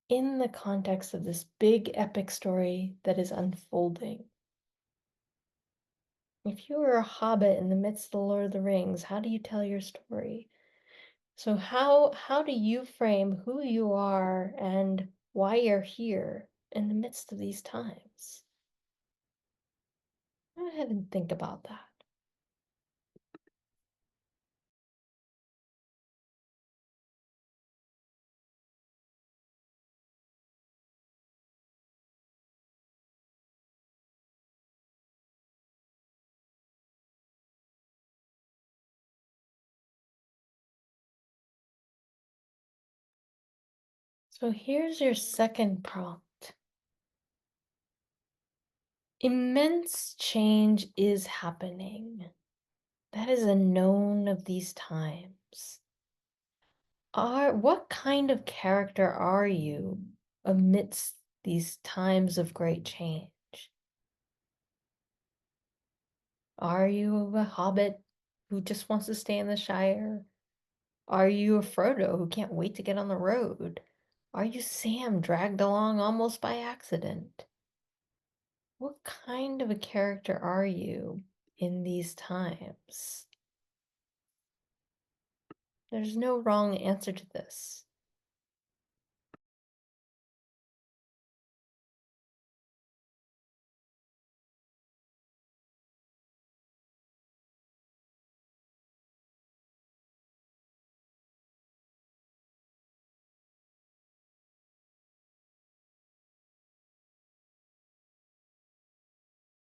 in the context of this big epic story that is unfolding? If you were a hobbit in the midst of the Lord of the Rings, how do you tell your story? So how do you frame who you are and why you're here in the midst of these times? Go ahead and think about that. So here's your second prompt. Immense change is happening. That is a known of these times. What kind of character are you amidst these times of great change? Are you a hobbit who just wants to stay in the Shire? Are you a Frodo who can't wait to get on the road? Are you Sam dragged along almost by accident? What kind of a character are you in these times? There's no wrong answer to this.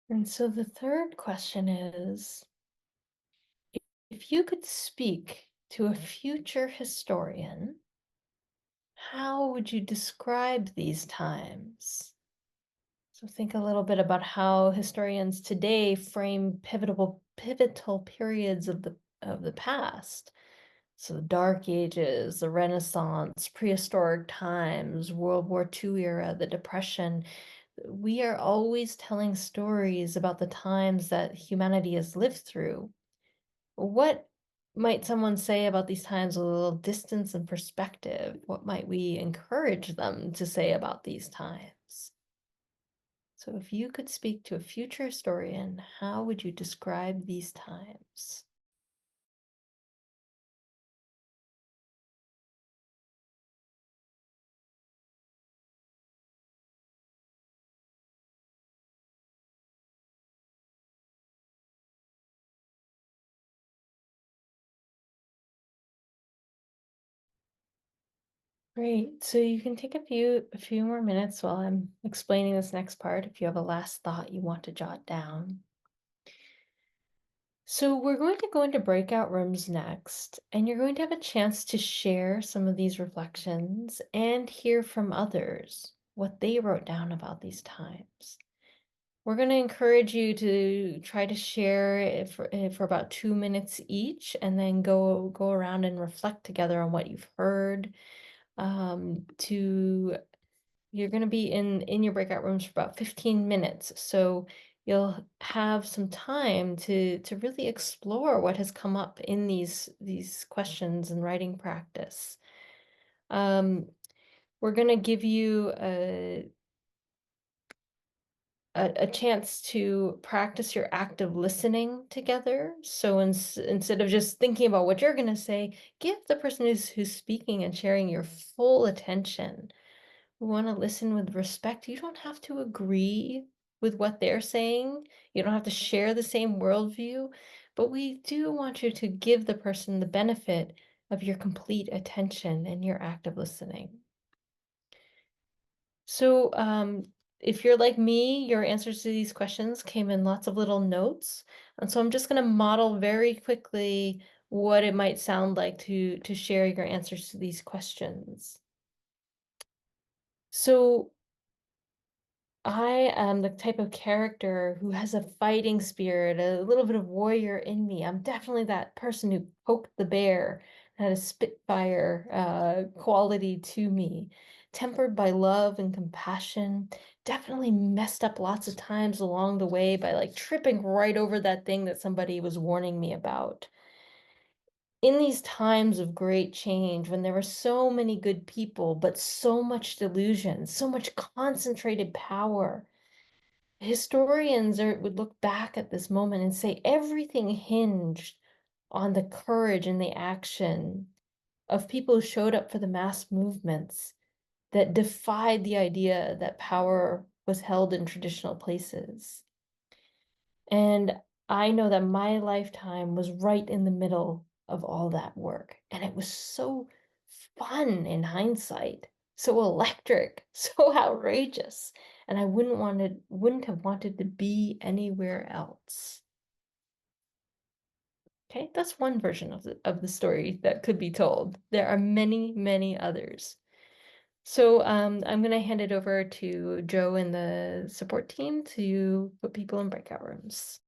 And so the third question is, if you could speak to a future historian, how would you describe these times? So think a little bit about how historians today frame pivotal periods of the past. So the Dark Ages, the Renaissance, prehistoric times, World War II era, the Depression. We are always telling stories about the times that humanity has lived through. What might someone say about these times with a little distance and perspective? What might we encourage them to say about these times? So if you could speak to a future historian, how would you describe these times? Great. So you can take a few more minutes while I'm explaining this next part if you have a last thought you want to jot down. So we're going to go into breakout rooms next, and you're going to have a chance to share some of these reflections and hear from others what they wrote down about these times. We're going to encourage you to try to share it for about 2 minutes each, and then go around and reflect together on what you've heard. You're going to be in your breakout rooms for about 15 minutes, so you'll have some time to really explore what has come up in these questions and writing practice. We're going to give you a chance to practice your active listening together. So instead of just thinking about what you're going to say, give the person who's speaking and sharing your full attention. We want to listen with respect. You don't have to agree with what they're saying. You don't have to share the same worldview, but we do want you to give the person the benefit of your complete attention and your active listening. So, if you're like me, your answers to these questions came in lots of little notes. And so I'm just going to model very quickly what it might sound like to share your answers to these questions. So, I am the type of character who has a fighting spirit, a little bit of warrior in me. I'm definitely that person who poked the bear, had a spitfire quality to me, tempered by love and compassion. Definitely messed up lots of times along the way by like tripping right over that thing that somebody was warning me about. In these times of great change, when there were so many good people, but so much delusion, so much concentrated power, historians would look back at this moment and say everything hinged on the courage and the action of people who showed up for the mass movements that defied the idea that power was held in traditional places. And I know that my lifetime was right in the middle of all that work. And it was so fun in hindsight, so electric, so outrageous. And I wouldn't have wanted to be anywhere else. Okay, that's one version of the story that could be told. There are many, many others. So I'm going to hand it over to Joe and the support team to put people in breakout rooms.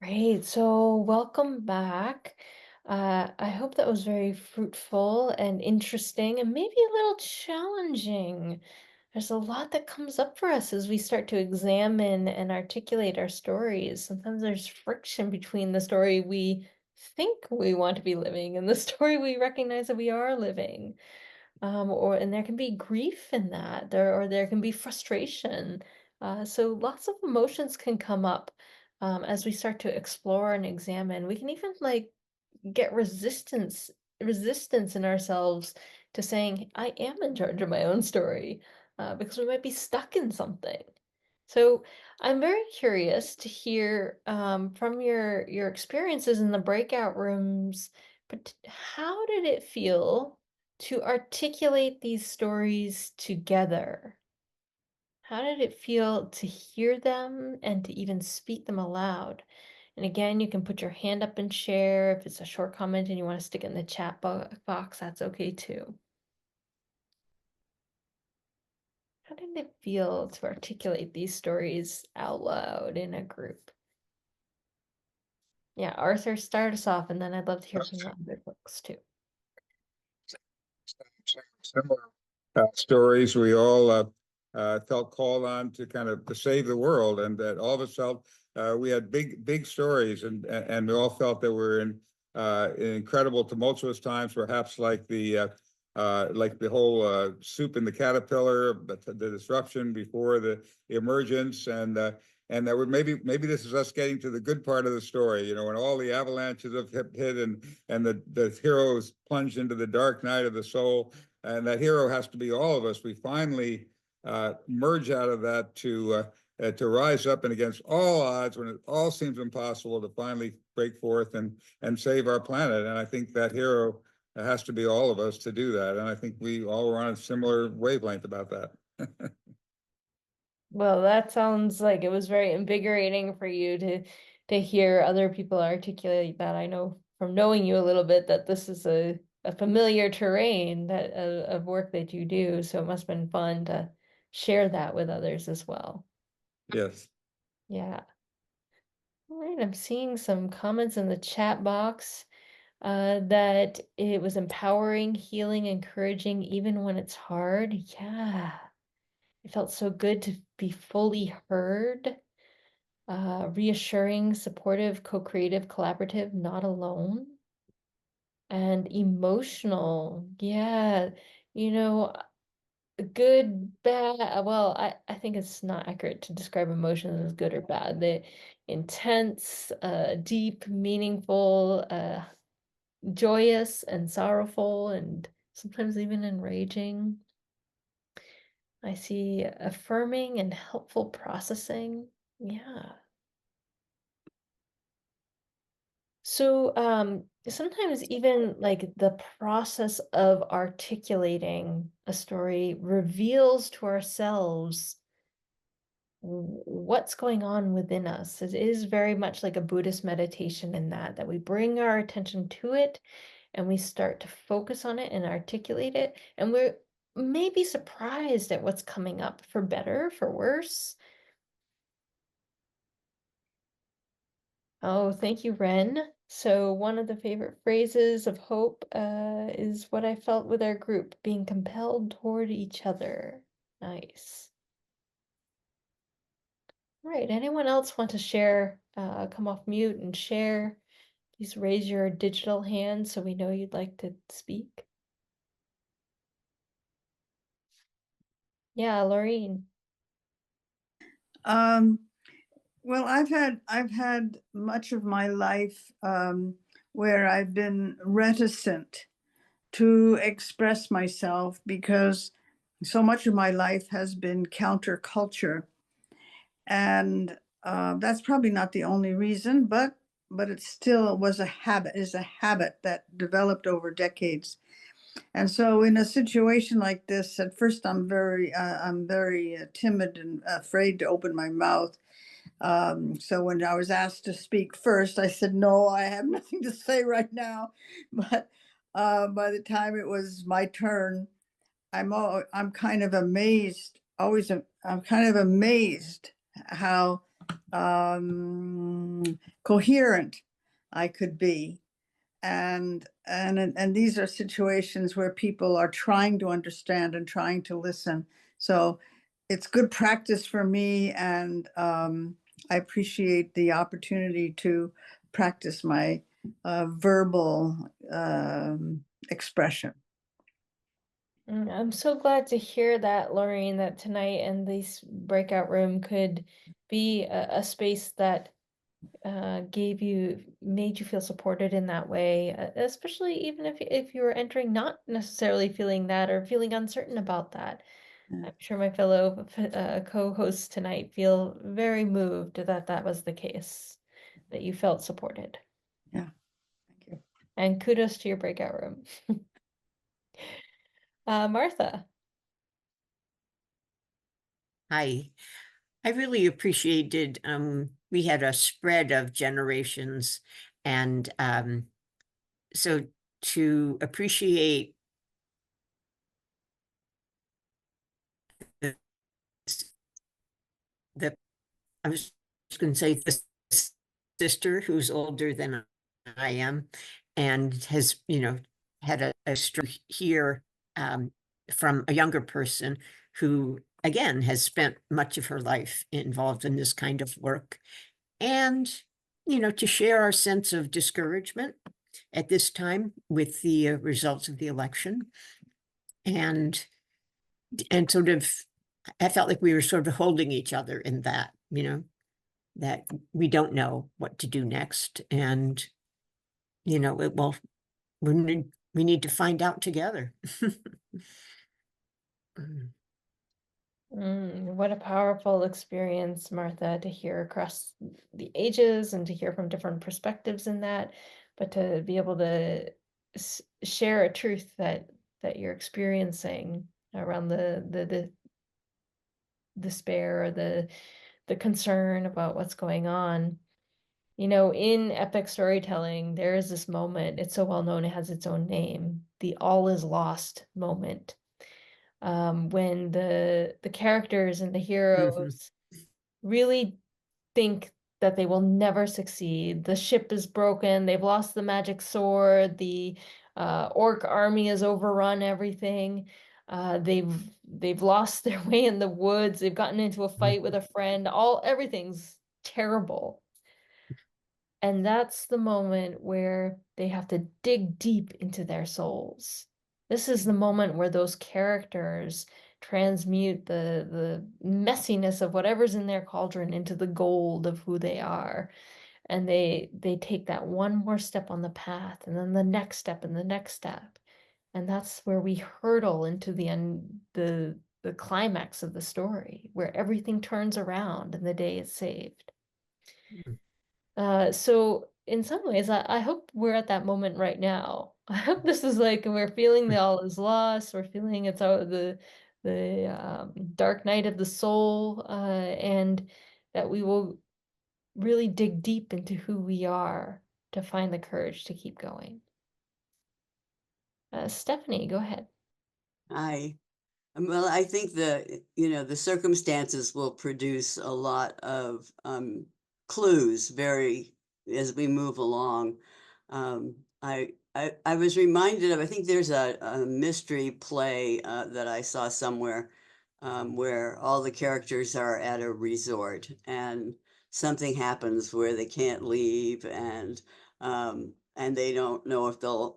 Great. So welcome back. I hope that was very fruitful and interesting and maybe a little challenging. There's a lot that comes up for us as we start to examine and articulate our stories. Sometimes there's friction between the story we think we want to be living and the story we recognize that we are living. And there can be grief in that, or there can be frustration. So lots of emotions can come up as we start to explore and examine. We can even like get resistance in ourselves to saying, I am in charge of my own story, because we might be stuck in something. So I'm very curious to hear from your experiences in the breakout rooms, but how did it feel to articulate these stories together? How did it feel to hear them and to even speak them aloud? And again, you can put your hand up and share. If it's a short comment and you want to stick it in the chat box, that's okay too. How did it feel to articulate these stories out loud in a group? Yeah, Arthur, start us off, and then I'd love to hear from the other folks too. Similar stories. We all felt called on to kind of to save the world, and that all of us felt we had big stories, and we all felt that we're in incredible tumultuous times, perhaps like the whole soup and the caterpillar, but the disruption before the emergence, and that would maybe this is us getting to the good part of the story, you know, when all the avalanches have hit and the heroes plunged into the dark night of the soul, and that hero has to be all of us. We finally merge out of that to rise up and against all odds, when it all seems impossible, to finally break forth and save our planet. And I think that hero has to be all of us to do that. And I think we all were on a similar wavelength about that. Well, that sounds like it was very invigorating for you to hear other people articulate that. I know from knowing you a little bit that this is a familiar terrain that of work that you do. So it must have been fun to share that with others as well. Yes. Yeah. All right, I'm seeing some comments in the chat box that it was empowering, healing, encouraging, even when it's hard. Yeah. It felt so good to be fully heard, reassuring, supportive, co-creative, collaborative, not alone, and emotional. Yeah, you know, good, bad. Well, I think it's not accurate to describe emotions as good or bad. They're intense, deep, meaningful, joyous and sorrowful, and sometimes even enraging. I see affirming and helpful processing. Yeah. So, sometimes even like the process of articulating a story reveals to ourselves what's going on within us. It is very much like a Buddhist meditation in that we bring our attention to it and we start to focus on it and articulate it, and we're maybe surprised at what's coming up, for better, for worse. Oh, thank you, Ren. So one of the favorite phrases of hope is what I felt with our group, being compelled toward each other. Nice. Right. Anyone else want to share? Come off mute and share. Please raise your digital hand so we know you'd like to speak. Yeah, Laureen. Well, I've had much of my life where I've been reticent to express myself because so much of my life has been counterculture, and that's probably not the only reason, but it still was a habit, is a habit that developed over decades. And so, in a situation like this, at first I'm very timid and afraid to open my mouth. So when I was asked to speak first, I said, no, I have nothing to say right now. But by the time it was my turn, I'm kind of amazed, I'm kind of amazed how coherent I could be. And these are situations where people are trying to understand and trying to listen. So it's good practice for me, and I appreciate the opportunity to practice my verbal expression. I'm so glad to hear that, Laureen, that tonight in this breakout room could be a space that made you feel supported in that way, especially even if you were entering not necessarily feeling that or feeling uncertain about that. Yeah. I'm sure my fellow co-hosts tonight feel very moved that that was the case, that you felt supported. Yeah, thank you. And kudos to your breakout room. Martha. Hi. I really appreciated we had a spread of generations, and so to appreciate the, the I was going to say the sister who's older than I am and has, had a story here from a younger person who, again, has spent much of her life involved in this kind of work. And, to share our sense of discouragement at this time with the results of the election. And sort of, I felt like we were sort of holding each other in that, that we don't know what to do next. And, we need to find out together. What a powerful experience, Martha, to hear across the ages and to hear from different perspectives in that, but to be able to share a truth that you're experiencing around the despair or the concern about what's going on. In epic storytelling, there is this moment, it's so well known, it has its own name, the all is lost moment. When the characters and the heroes really think that they will never succeed. The ship is broken, they've lost the magic sword, the orc army has overrun everything. They've lost their way in the woods, they've gotten into a fight with a friend, everything's terrible. And that's the moment where they have to dig deep into their souls. This is the moment where those characters transmute the messiness of whatever's in their cauldron into the gold of who they are. And they take that one more step on the path, and then the next step and the next step. And that's where we hurtle into the end, the climax of the story, where everything turns around and the day is saved. So in some ways, I hope we're at that moment right now. I hope this is like we're feeling the all is lost. We're feeling it's out the dark night of the soul, and that we will really dig deep into who we are to find the courage to keep going. Stephanie, go ahead. Well, I think the circumstances will produce a lot of clues as we move along. I was reminded of, I think there's a mystery play that I saw somewhere where all the characters are at a resort and something happens where they can't leave, and they don't know if they'll,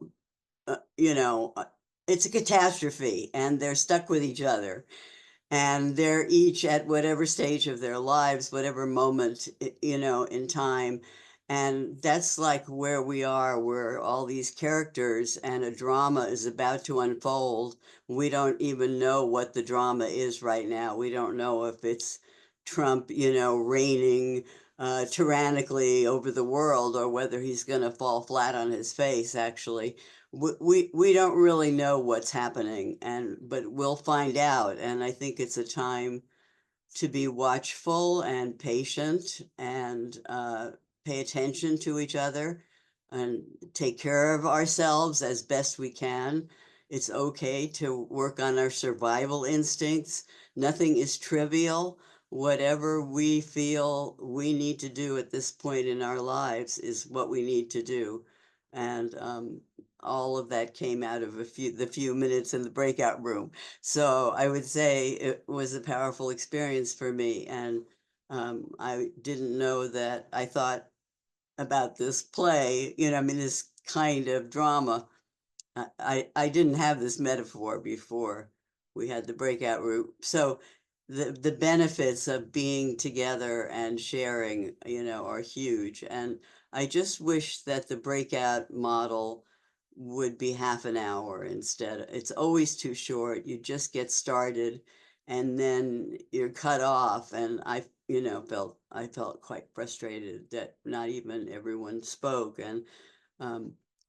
it's a catastrophe and they're stuck with each other, and they're each at whatever stage of their lives, whatever moment, in time. And that's like where we are, where all these characters and a drama is about to unfold. We don't even know what the drama is right now. We don't know if it's Trump, reigning tyrannically over the world, or whether he's going to fall flat on his face, actually. We don't really know what's happening, but we'll find out. And I think it's a time to be watchful and patient, and pay attention to each other and take care of ourselves as best we can. It's okay to work on our survival instincts. Nothing is trivial. Whatever we feel we need to do at this point in our lives is what we need to do. And all of that came out of the few minutes in the breakout room. So I would say it was a powerful experience for me. And I didn't know that I thought about this play, this kind of drama. I didn't have this metaphor before we had the breakout room. So the benefits of being together and sharing, are huge. And I just wish that the breakout model would be half an hour instead. It's always too short. You just get started and then you're cut off. And I felt quite frustrated that not even everyone spoke. And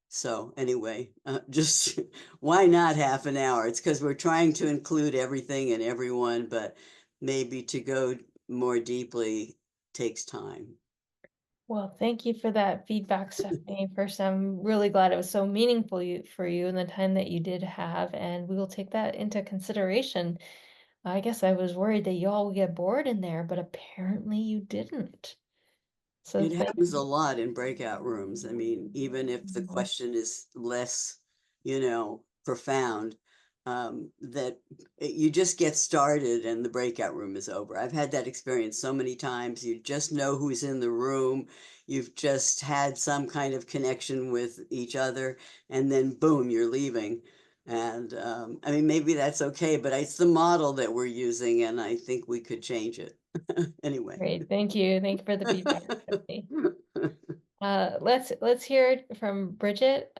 so anyway, just why not half an hour? It's because we're trying to include everything and everyone, but maybe to go more deeply takes time. Well, thank you for that feedback, Stephanie. First, I'm really glad it was so meaningful for you in the time that you did have, and we will take that into consideration. I guess I was worried that you all would get bored in there, but apparently you didn't. So It thank happens a lot in breakout rooms. I mean, even if the question is less, profound, that you just get started and the breakout room is over. I've had that experience so many times. You just know who's in the room. You've just had some kind of connection with each other, and then boom, you're leaving. And I mean, maybe that's okay, but it's the model that we're using, and I think we could change it. Anyway. Great. Thank you. Thank you for the feedback, Stephanie. Let's hear it from Bridget.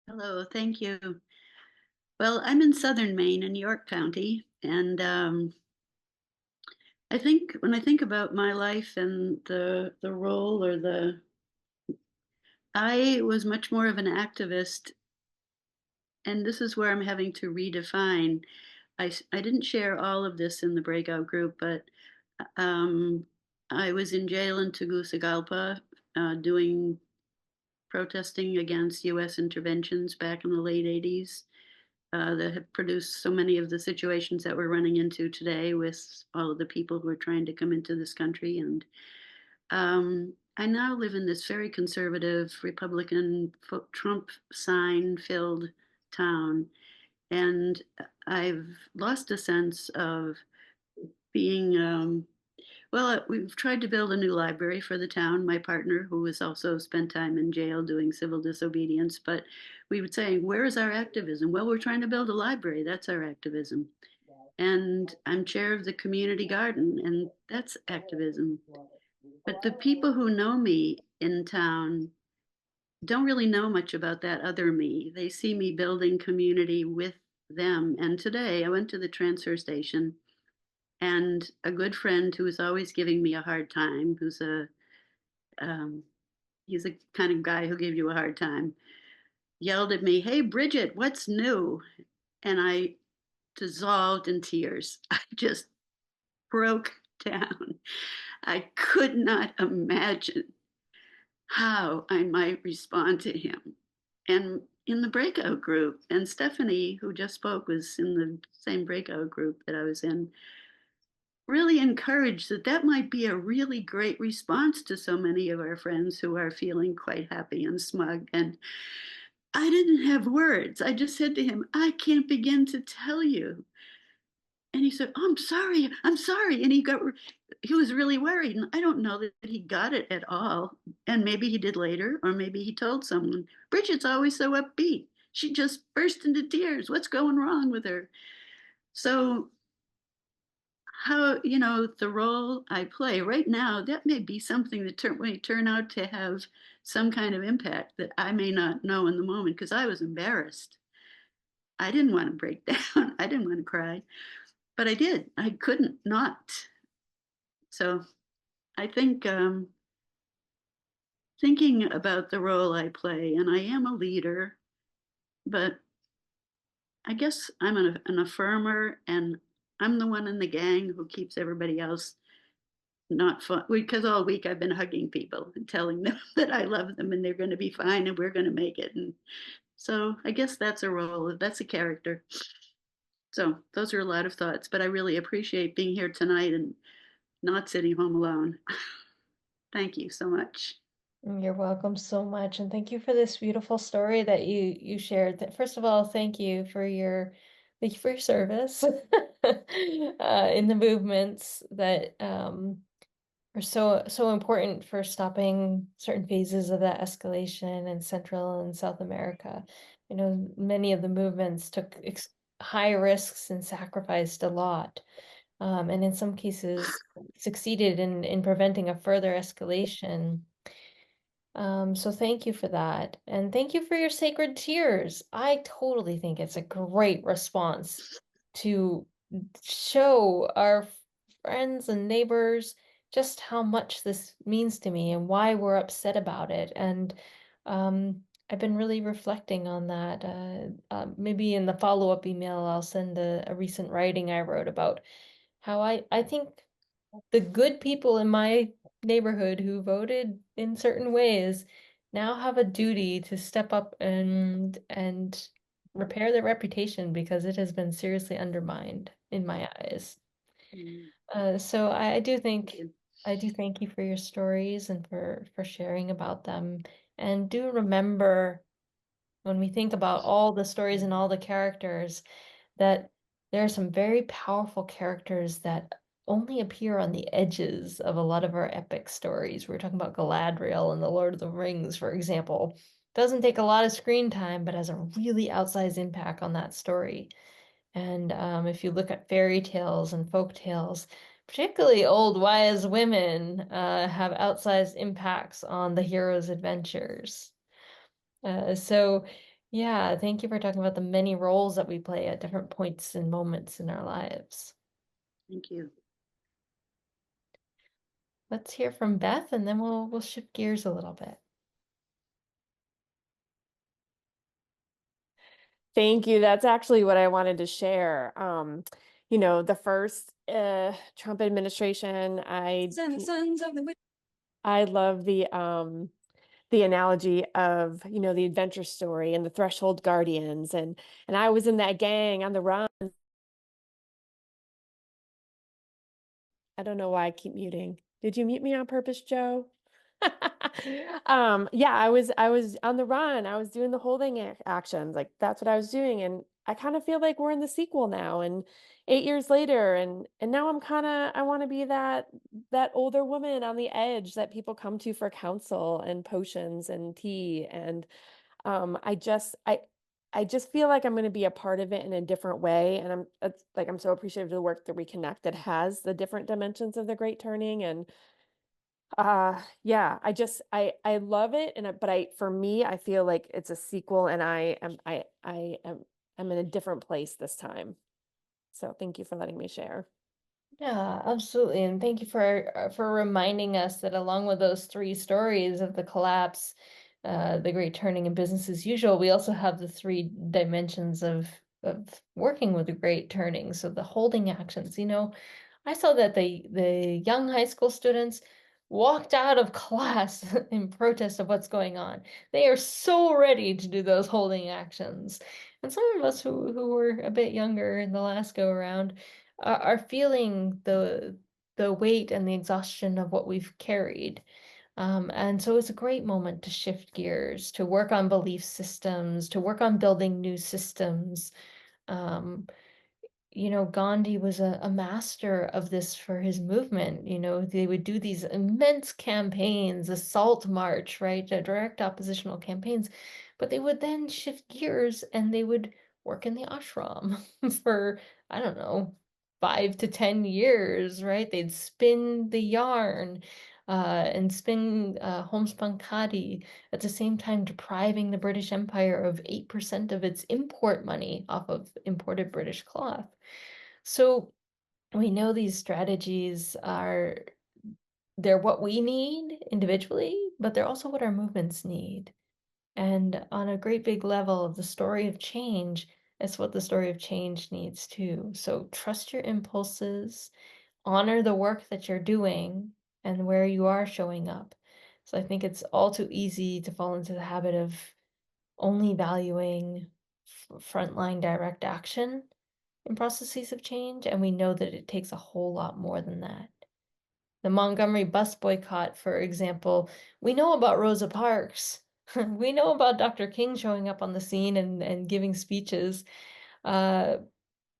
Hello, thank you. Well, I'm in southern Maine in York County, and I think when I think about my life and the role I was much more of an activist, and this is where I'm having to redefine. I didn't share all of this in the breakout group, but I was in jail in Tegucigalpa doing protesting against U.S. interventions back in the late 80s. That have produced so many of the situations that we're running into today with all of the people who are trying to come into this country. And I now live in this very conservative, Republican, Trump sign filled town. And I've lost a sense of being, Well, we've tried to build a new library for the town. My partner, who has also spent time in jail doing civil disobedience, but we would say, where is our activism? Well, we're trying to build a library. That's our activism. And I'm chair of the community garden, and that's activism. But the people who know me in town don't really know much about that other me. They see me building community with them. And today I went to the transfer station, and a good friend who is always giving me a hard time, um, he's a kind of guy who'll give you a hard time, yelled at me, "Hey, Bridget, what's new?" And I dissolved in tears. I just broke down. I could not imagine how I might respond to him. And in the breakout group, and Stephanie, who just spoke, was in the same breakout group that I was in, really encouraged that that might be a really great response to so many of our friends who are feeling quite happy and smug. And I didn't have words. I just said to him, I can't begin to tell you. And he said, oh, I'm sorry, I'm sorry. And he was really worried. And I don't know that he got it at all. And maybe he did later, or maybe he told someone. Bridget's always so upbeat. She just burst into tears. What's going wrong with her? So how, the role I play right now, that may be something that may turn out to have some kind of impact that I may not know in the moment, because I was embarrassed. I didn't want to break down. I didn't want to cry, but I did. I couldn't not. So I think thinking about the role I play, and I am a leader, but I guess I'm an affirmer, and I'm the one in the gang who keeps everybody else not fun, because all week I've been hugging people and telling them that I love them and they're going to be fine and we're going to make it. And so I guess that's a role, that's a character. So those are a lot of thoughts, but I really appreciate being here tonight and not sitting home alone. Thank you so much. You're welcome so much, and thank you for this beautiful story that you shared. First of all, thank you for your service in the movements that are so important for stopping certain phases of that escalation in Central and South America. You know, many of the movements took high risks and sacrificed a lot, and in some cases succeeded in preventing a further escalation. So thank you for that. And thank you for your sacred tears. I totally think it's a great response to show our friends and neighbors just how much this means to me and why we're upset about it. And I've been really reflecting on that. Maybe in the follow-up email, I'll send a recent writing I wrote about how I think the good people in my neighborhood who voted in certain ways now have a duty to step up and repair their reputation, because it has been seriously undermined in my eyes. So I do thank you for your stories and for sharing about them. And do remember, when we think about all the stories and all the characters, that there are some very powerful characters that only appear on the edges of a lot of our epic stories. We're talking about Galadriel in The Lord of the Rings, for example. Doesn't take a lot of screen time, but has a really outsized impact on that story. And if you look at fairy tales and folk tales, particularly old wise women have outsized impacts on the hero's adventures. So yeah, thank you for talking about the many roles that we play at different points and moments in our lives. Thank you. Let's hear from Beth, and then we'll shift gears a little bit. Thank you. That's actually what I wanted to share. The first Trump administration, I love the analogy of, the adventure story and the Threshold Guardians, and I was in that gang on the run. I don't know why I keep muting. Did you mute me on purpose, Joe? Yeah, I was on the run. I was doing the holding actions. Like, that's what I was doing. And I kind of feel like we're in the sequel now, and 8 years later, and now I want to be that older woman on the edge that people come to for counsel and potions and tea. And I just I just feel like I'm going to be a part of it in a different way. And I'm so appreciative of the work that Reconnect that has the different dimensions of the Great Turning. And yeah, I love it. But for me, I feel like it's a sequel, and I'm in a different place this time. So thank you for letting me share. Yeah, absolutely. And thank you for reminding us that along with those three stories of the collapse, the great turning and business as usual, we also have the three dimensions of working with the great turning. So the holding actions, I saw that the young high school students walked out of class in protest of what's going on. They are so ready to do those holding actions. And some of us who were a bit younger in the last go around are feeling the weight and the exhaustion of what we've carried. And so it's a great moment to shift gears, to work on belief systems, to work on building new systems. Um, Gandhi was a master of this for his movement. They would do these immense campaigns, a salt march, right? Direct oppositional campaigns, but they would then shift gears and they would work in the ashram for, I don't know, 5 to 10 years, right? They'd spin the yarn and spin homespun khadi, at the same time depriving the British Empire of 8% of its import money off of imported British cloth. So we know these strategies they're what we need individually, but they're also what our movements need. And on a great big level, the story of change is what the story of change needs too. So trust your impulses, honor the work that you're doing and where you are showing up. So I think it's all too easy to fall into the habit of only valuing frontline direct action in processes of change, and we know that it takes a whole lot more than that. The Montgomery bus boycott, for example, we know about Rosa Parks. We know about Dr. King showing up on the scene and giving speeches. Uh,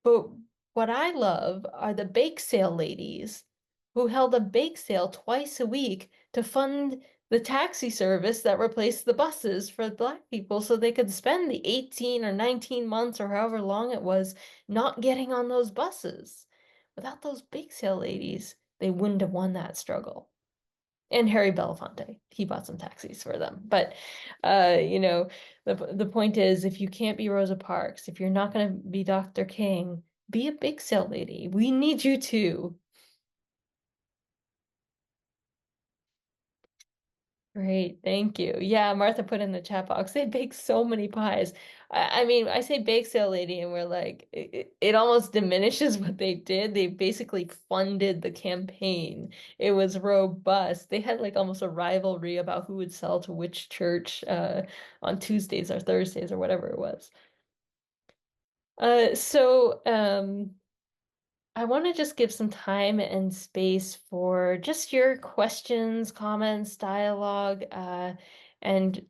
but what I love are the bake sale ladies who held a bake sale twice a week to fund the taxi service that replaced the buses for Black people so they could spend the 18 or 19 months or however long it was not getting on those buses. Without those bake sale ladies, they wouldn't have won that struggle. And Harry Belafonte, he bought some taxis for them. But the point is, if you can't be Rosa Parks, if you're not going to be Dr. King, be a big sale lady. We need you too. Great, thank you. Yeah, Martha put in the chat box. They bake so many pies. I mean, I say bake sale lady, and we're like, it almost diminishes what they did. They basically funded the campaign. It was robust. They had like almost a rivalry about who would sell to which church on Tuesdays or Thursdays or whatever it was. I want to just give some time and space for just your questions, comments, dialogue, and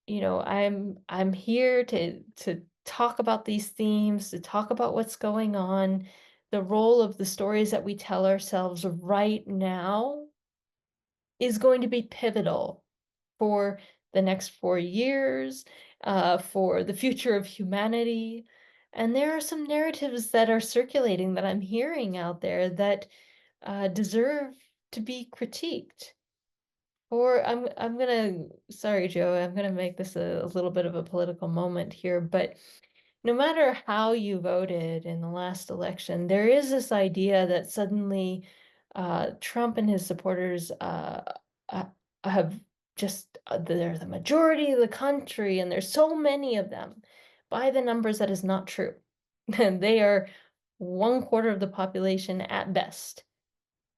I'm here to talk about these themes, to talk about what's going on, the role of the stories that we tell ourselves right now is going to be pivotal for the next 4 years, for the future of humanity. And there are some narratives that are circulating that I'm hearing out there that deserve to be critiqued. Or I'm gonna, sorry, Joe, I'm gonna make this a little bit of a political moment here, but no matter how you voted in the last election, there is this idea that suddenly Trump and his supporters uh, have they're the majority of the country, and there's so many of them. By the numbers, that is not true. And they are 1/4 of the population at best.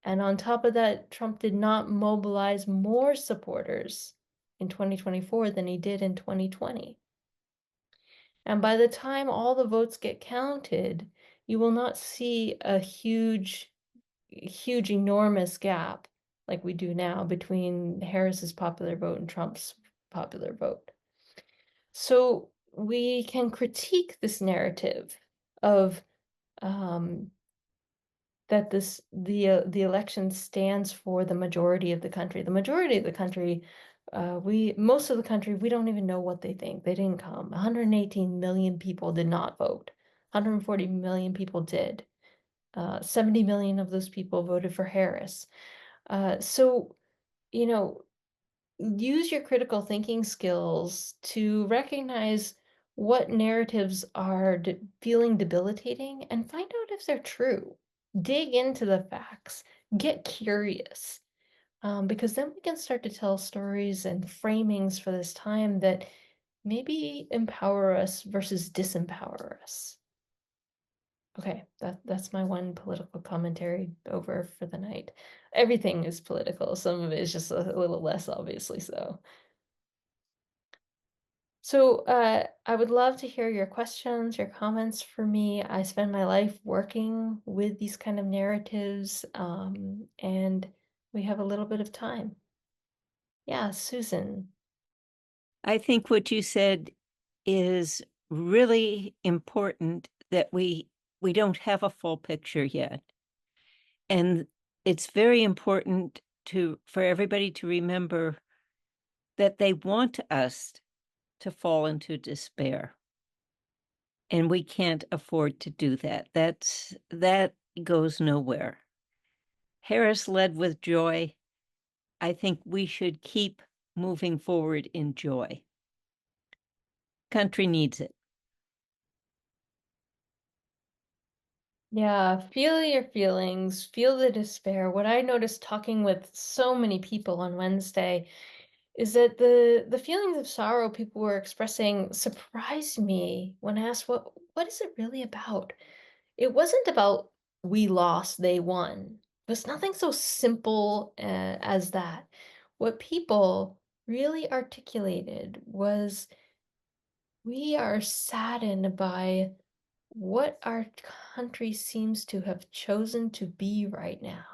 And on top of that, Trump did not mobilize more supporters in 2024 than he did in 2020. And by the time all the votes get counted, you will not see a huge, enormous gap like we do now between Harris's popular vote and Trump's popular vote. So we can critique this narrative of um, that the election stands for the majority of the country. The majority of the country, most of the country, we don't even know what they think. They didn't come. 118 million people did not vote. 140 million people did. 70 million of those people voted for Harris. So, you know, use your critical thinking skills to recognize what narratives are feeling debilitating and find out if they're true. Dig into the facts, get curious, because then we can start to tell stories and framings for this time that maybe empower us versus disempower us. Okay, that's my one political commentary over for the night. Everything is political. Some of it is just a little less, obviously so. So I would love to hear your questions, your comments for me. I spend my life working with these kind of narratives, and we have a little bit of time. Yeah, Susan. I think what you said is really important, that we don't have a full picture yet. And it's very important for everybody to remember that they want us to fall into despair. And we can't afford to do that. That goes nowhere. Harris led with joy. I think we should keep moving forward in joy. Country needs it. Yeah, feel your feelings, feel the despair. What I noticed talking with so many people on Wednesday is that the feelings of sorrow people were expressing surprised me when asked what is it really about? It wasn't about we lost, they won. It was nothing so simple as that. What people really articulated was we are saddened by what our country seems to have chosen to be right now.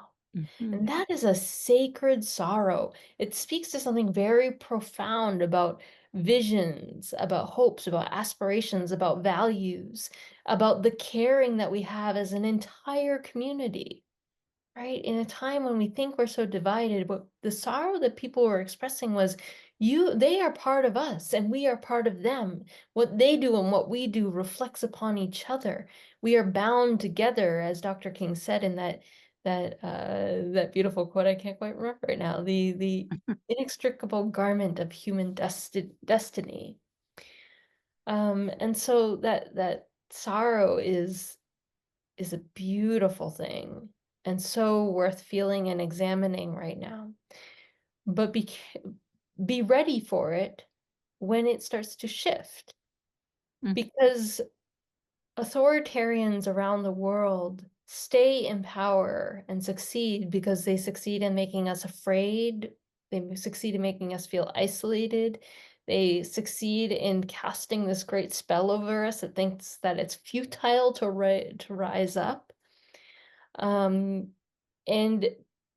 And that is a sacred sorrow. It speaks to something very profound about visions, about hopes, about aspirations, about values, about the caring that we have as an entire community, right? In a time when we think we're so divided, but the sorrow that people were expressing was they are part of us and we are part of them. What they do and what we do reflects upon each other. We are bound together, as Dr. King said in that beautiful quote. I can't quite remember right now. The inextricable garment of human destiny. And so that sorrow is a beautiful thing and so worth feeling and examining right now. But be ready for it when it starts to shift, because authoritarians around the world stay in power and succeed because they succeed in making us afraid. They succeed in making us feel isolated. They succeed in casting this great spell over us that thinks that it's futile to rise up. And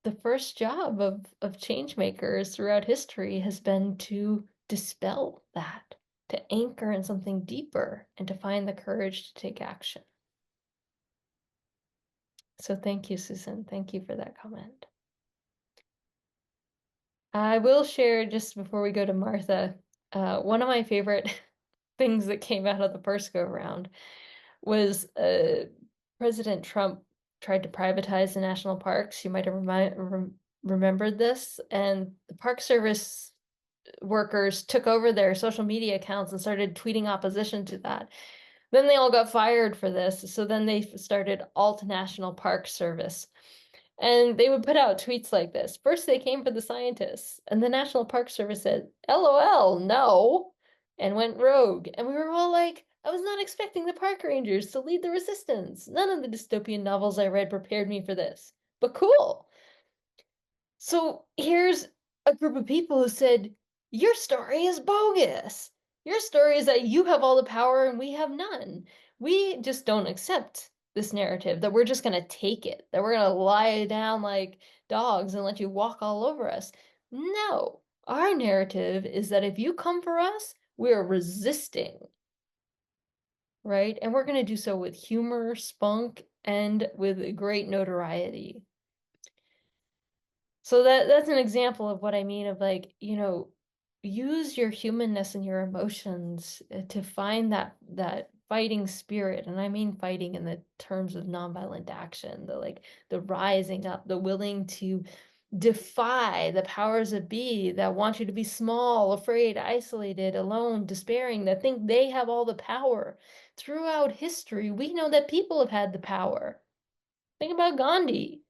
the first job of change makers throughout history has been to dispel that, to anchor in something deeper, and to find the courage to take action. So thank you, Susan. Thank you for that comment. I will share just before we go to Martha, one of my favorite things that came out of the first go round was President Trump tried to privatize the national parks. You might have remembered this, and the Park Service workers took over their social media accounts and started tweeting opposition to that. Then they all got fired for this, so then they started Alt National Park Service. And they would put out tweets like this. First, they came for the scientists, and the National Park Service said, LOL, no, and went rogue. And we were all like, I was not expecting the park rangers to lead the resistance. None of the dystopian novels I read prepared me for this, but cool. So here's a group of people who said, your story is bogus. Your story is that you have all the power and we have none. We just don't accept this narrative that we're just going to take it, that we're going to lie down like dogs and let you walk all over us. No, our narrative is that if you come for us, we're resisting. right? And we're going to do so with humor, spunk, and with great notoriety. So that's an example of what I mean of like, use your humanness and your emotions to find that fighting spirit. And I mean fighting in the terms of nonviolent action, the rising up, the willing to defy the powers that be that want you to be small, afraid, isolated, alone, despairing, that think they have all the power. Throughout history, we know that people have had the power. Think about Gandhi.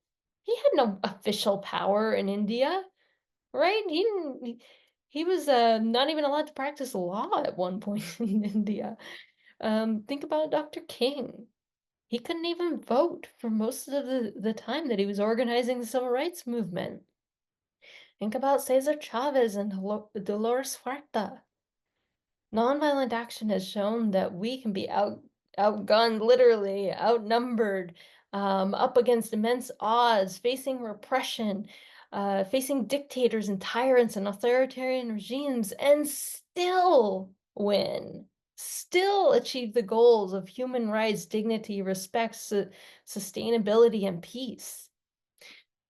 He had no official power in India, right? He was not even allowed to practice law at one point in India. Think about Dr. King. He couldn't even vote for most of the time that he was organizing the civil rights movement. Think about Cesar Chavez and Dolores Huerta. Nonviolent action has shown that we can be outgunned, literally outnumbered, up against immense odds, facing repression, facing dictators and tyrants and authoritarian regimes, and still win, still achieve the goals of human rights, dignity, respect, sustainability, and peace.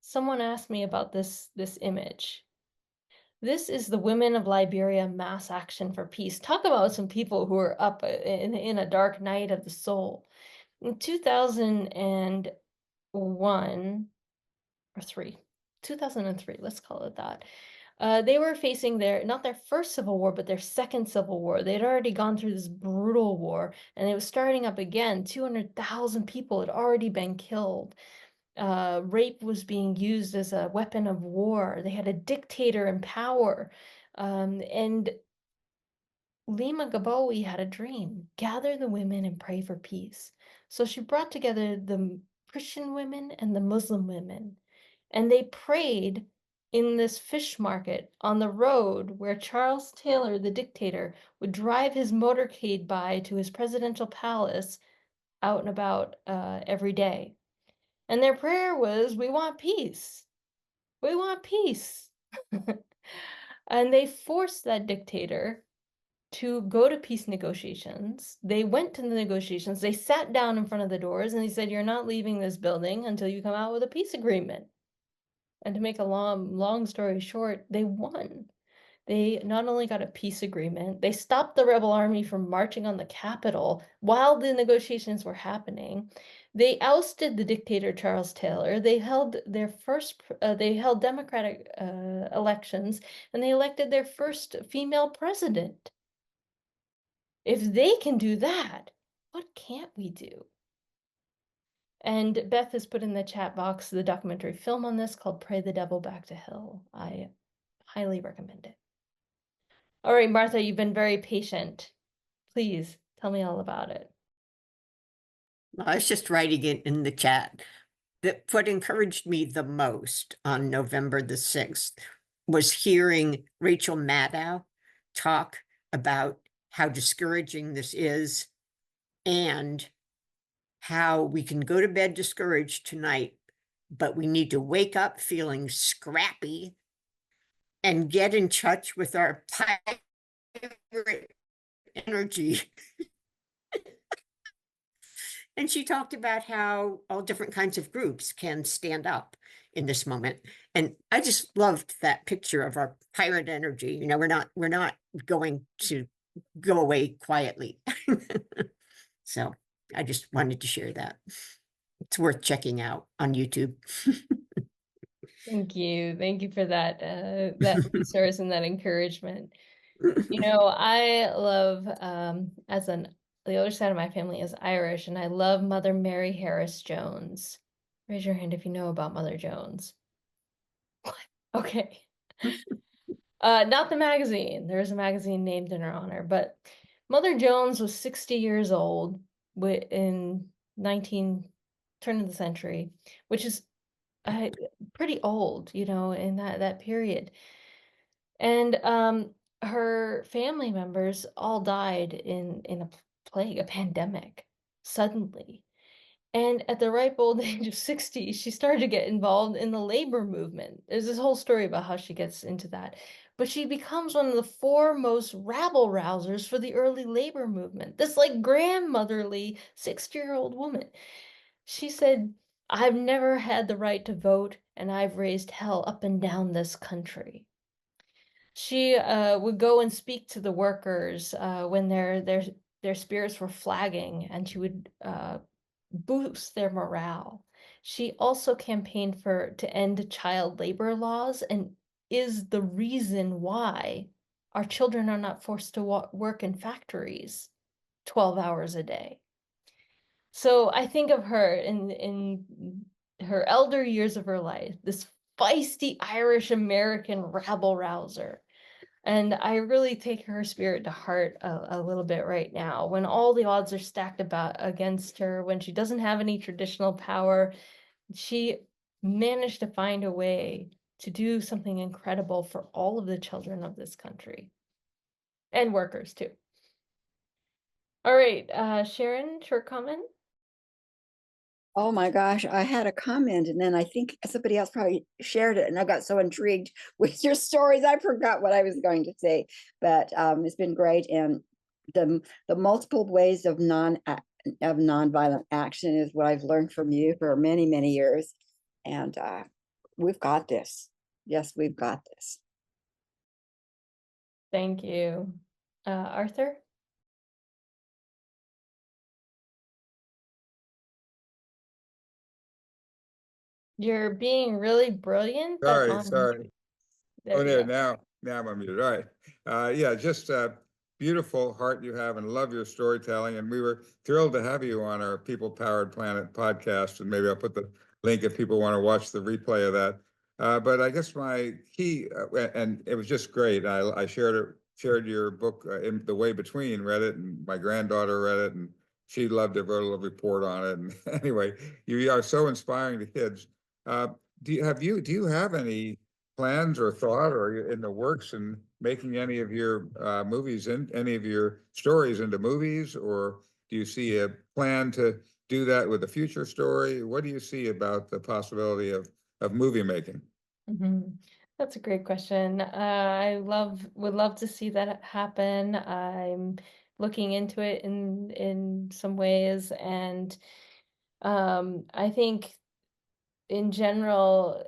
Someone asked me about this image. This is the Women of Liberia Mass Action for Peace. Talk about some people who are up in a dark night of the soul. In 2001 or 2003, let's call it that. They were facing not their first civil war, but their second civil war. They'd already gone through this brutal war, and it was starting up again. 200,000 people had already been killed. Rape was being used as a weapon of war. They had a dictator in power. And Lima Gabowi had a dream: gather the women and pray for peace. So she brought together the Christian women and the Muslim women, and they prayed in this fish market on the road where Charles Taylor, the dictator, would drive his motorcade by to his presidential palace out and about every day. And their prayer was, we want peace. We want peace. And they forced that dictator to go to peace negotiations. They went to the negotiations. They sat down in front of the doors and they said, you're not leaving this building until you come out with a peace agreement. And to make a long story short, they won. They not only got a peace agreement, they stopped the rebel army from marching on the Capitol while the negotiations were happening. They ousted the dictator Charles Taylor. They held democratic elections, and they elected their first female president. If they can do that, what can't we do? And Beth has put in the chat box the documentary film on this called Pray the Devil Back to Hell. I highly recommend it. All right, Martha, you've been very patient. Please tell me all about it. I was just writing it in the chat that what encouraged me the most on November the 6th was hearing Rachel Maddow talk about how discouraging this is and how we can go to bed discouraged tonight, but we need to wake up feeling scrappy and get in touch with our pirate energy. And she talked about how all different kinds of groups can stand up in this moment. And I just loved that picture of our pirate energy. You know, we're not going to go away quietly. So I just wanted to share that. It's worth checking out on YouTube. Thank you. Thank you for that resource and that encouragement. You know, I love the other side of my family is Irish, and I love Mother Mary Harris Jones. Raise your hand if you know about Mother Jones. Okay. Not the magazine. There's a magazine named in her honor, but Mother Jones was 60 years old in turn of the century, which is pretty old, in that period. And her family members all died in a plague, a pandemic, suddenly. And at the ripe old age of 60, she started to get involved in the labor movement. There's this whole story about how she gets into that. but she becomes one of the foremost rabble rousers for the early labor movement. This like grandmotherly 60-year-old woman. She said, "I've never had the right to vote, and I've raised hell up and down this country." She would go and speak to the workers when their spirits were flagging, and she would boost their morale. She also campaigned to end child labor laws and is the reason why our children are not forced to work in factories 12 hours a day. So I think of her in her elder years of her life, this feisty Irish American rabble rouser. And I really take her spirit to heart a little bit right now. When all the odds are stacked against her, when she doesn't have any traditional power, she managed to find a way to do something incredible for all of the children of this country and workers too. All right, Sharon, short comment. Oh my gosh, I had a comment and then I think somebody else probably shared it and I got so intrigued with your stories. I forgot what I was going to say, but it's been great. And the multiple ways of nonviolent action is what I've learned from you for many, many years. And we've got this. Yes, we've got this. Thank you. Arthur? You're being really brilliant, but Sorry. there Oh, you there, go. now I'm unmuted. All right. Yeah, just a beautiful heart you have and love your storytelling. And we were thrilled to have you on our People Powered Planet podcast. And maybe I'll put the link if people want to watch the replay of that. But I guess my key, and it was just great. I shared your book in The Way Between, read it, and my granddaughter read it, and she loved it, wrote a little report on it. And anyway, you are so inspiring to kids. Do you have any plans or thought or in the works in making any of your movies and any of your stories into movies, or do you see a plan to do that with a future story? What do you see about the possibility of movie making? That's a great question. Would love to see that happen. I'm looking into it in some ways, and I think in general,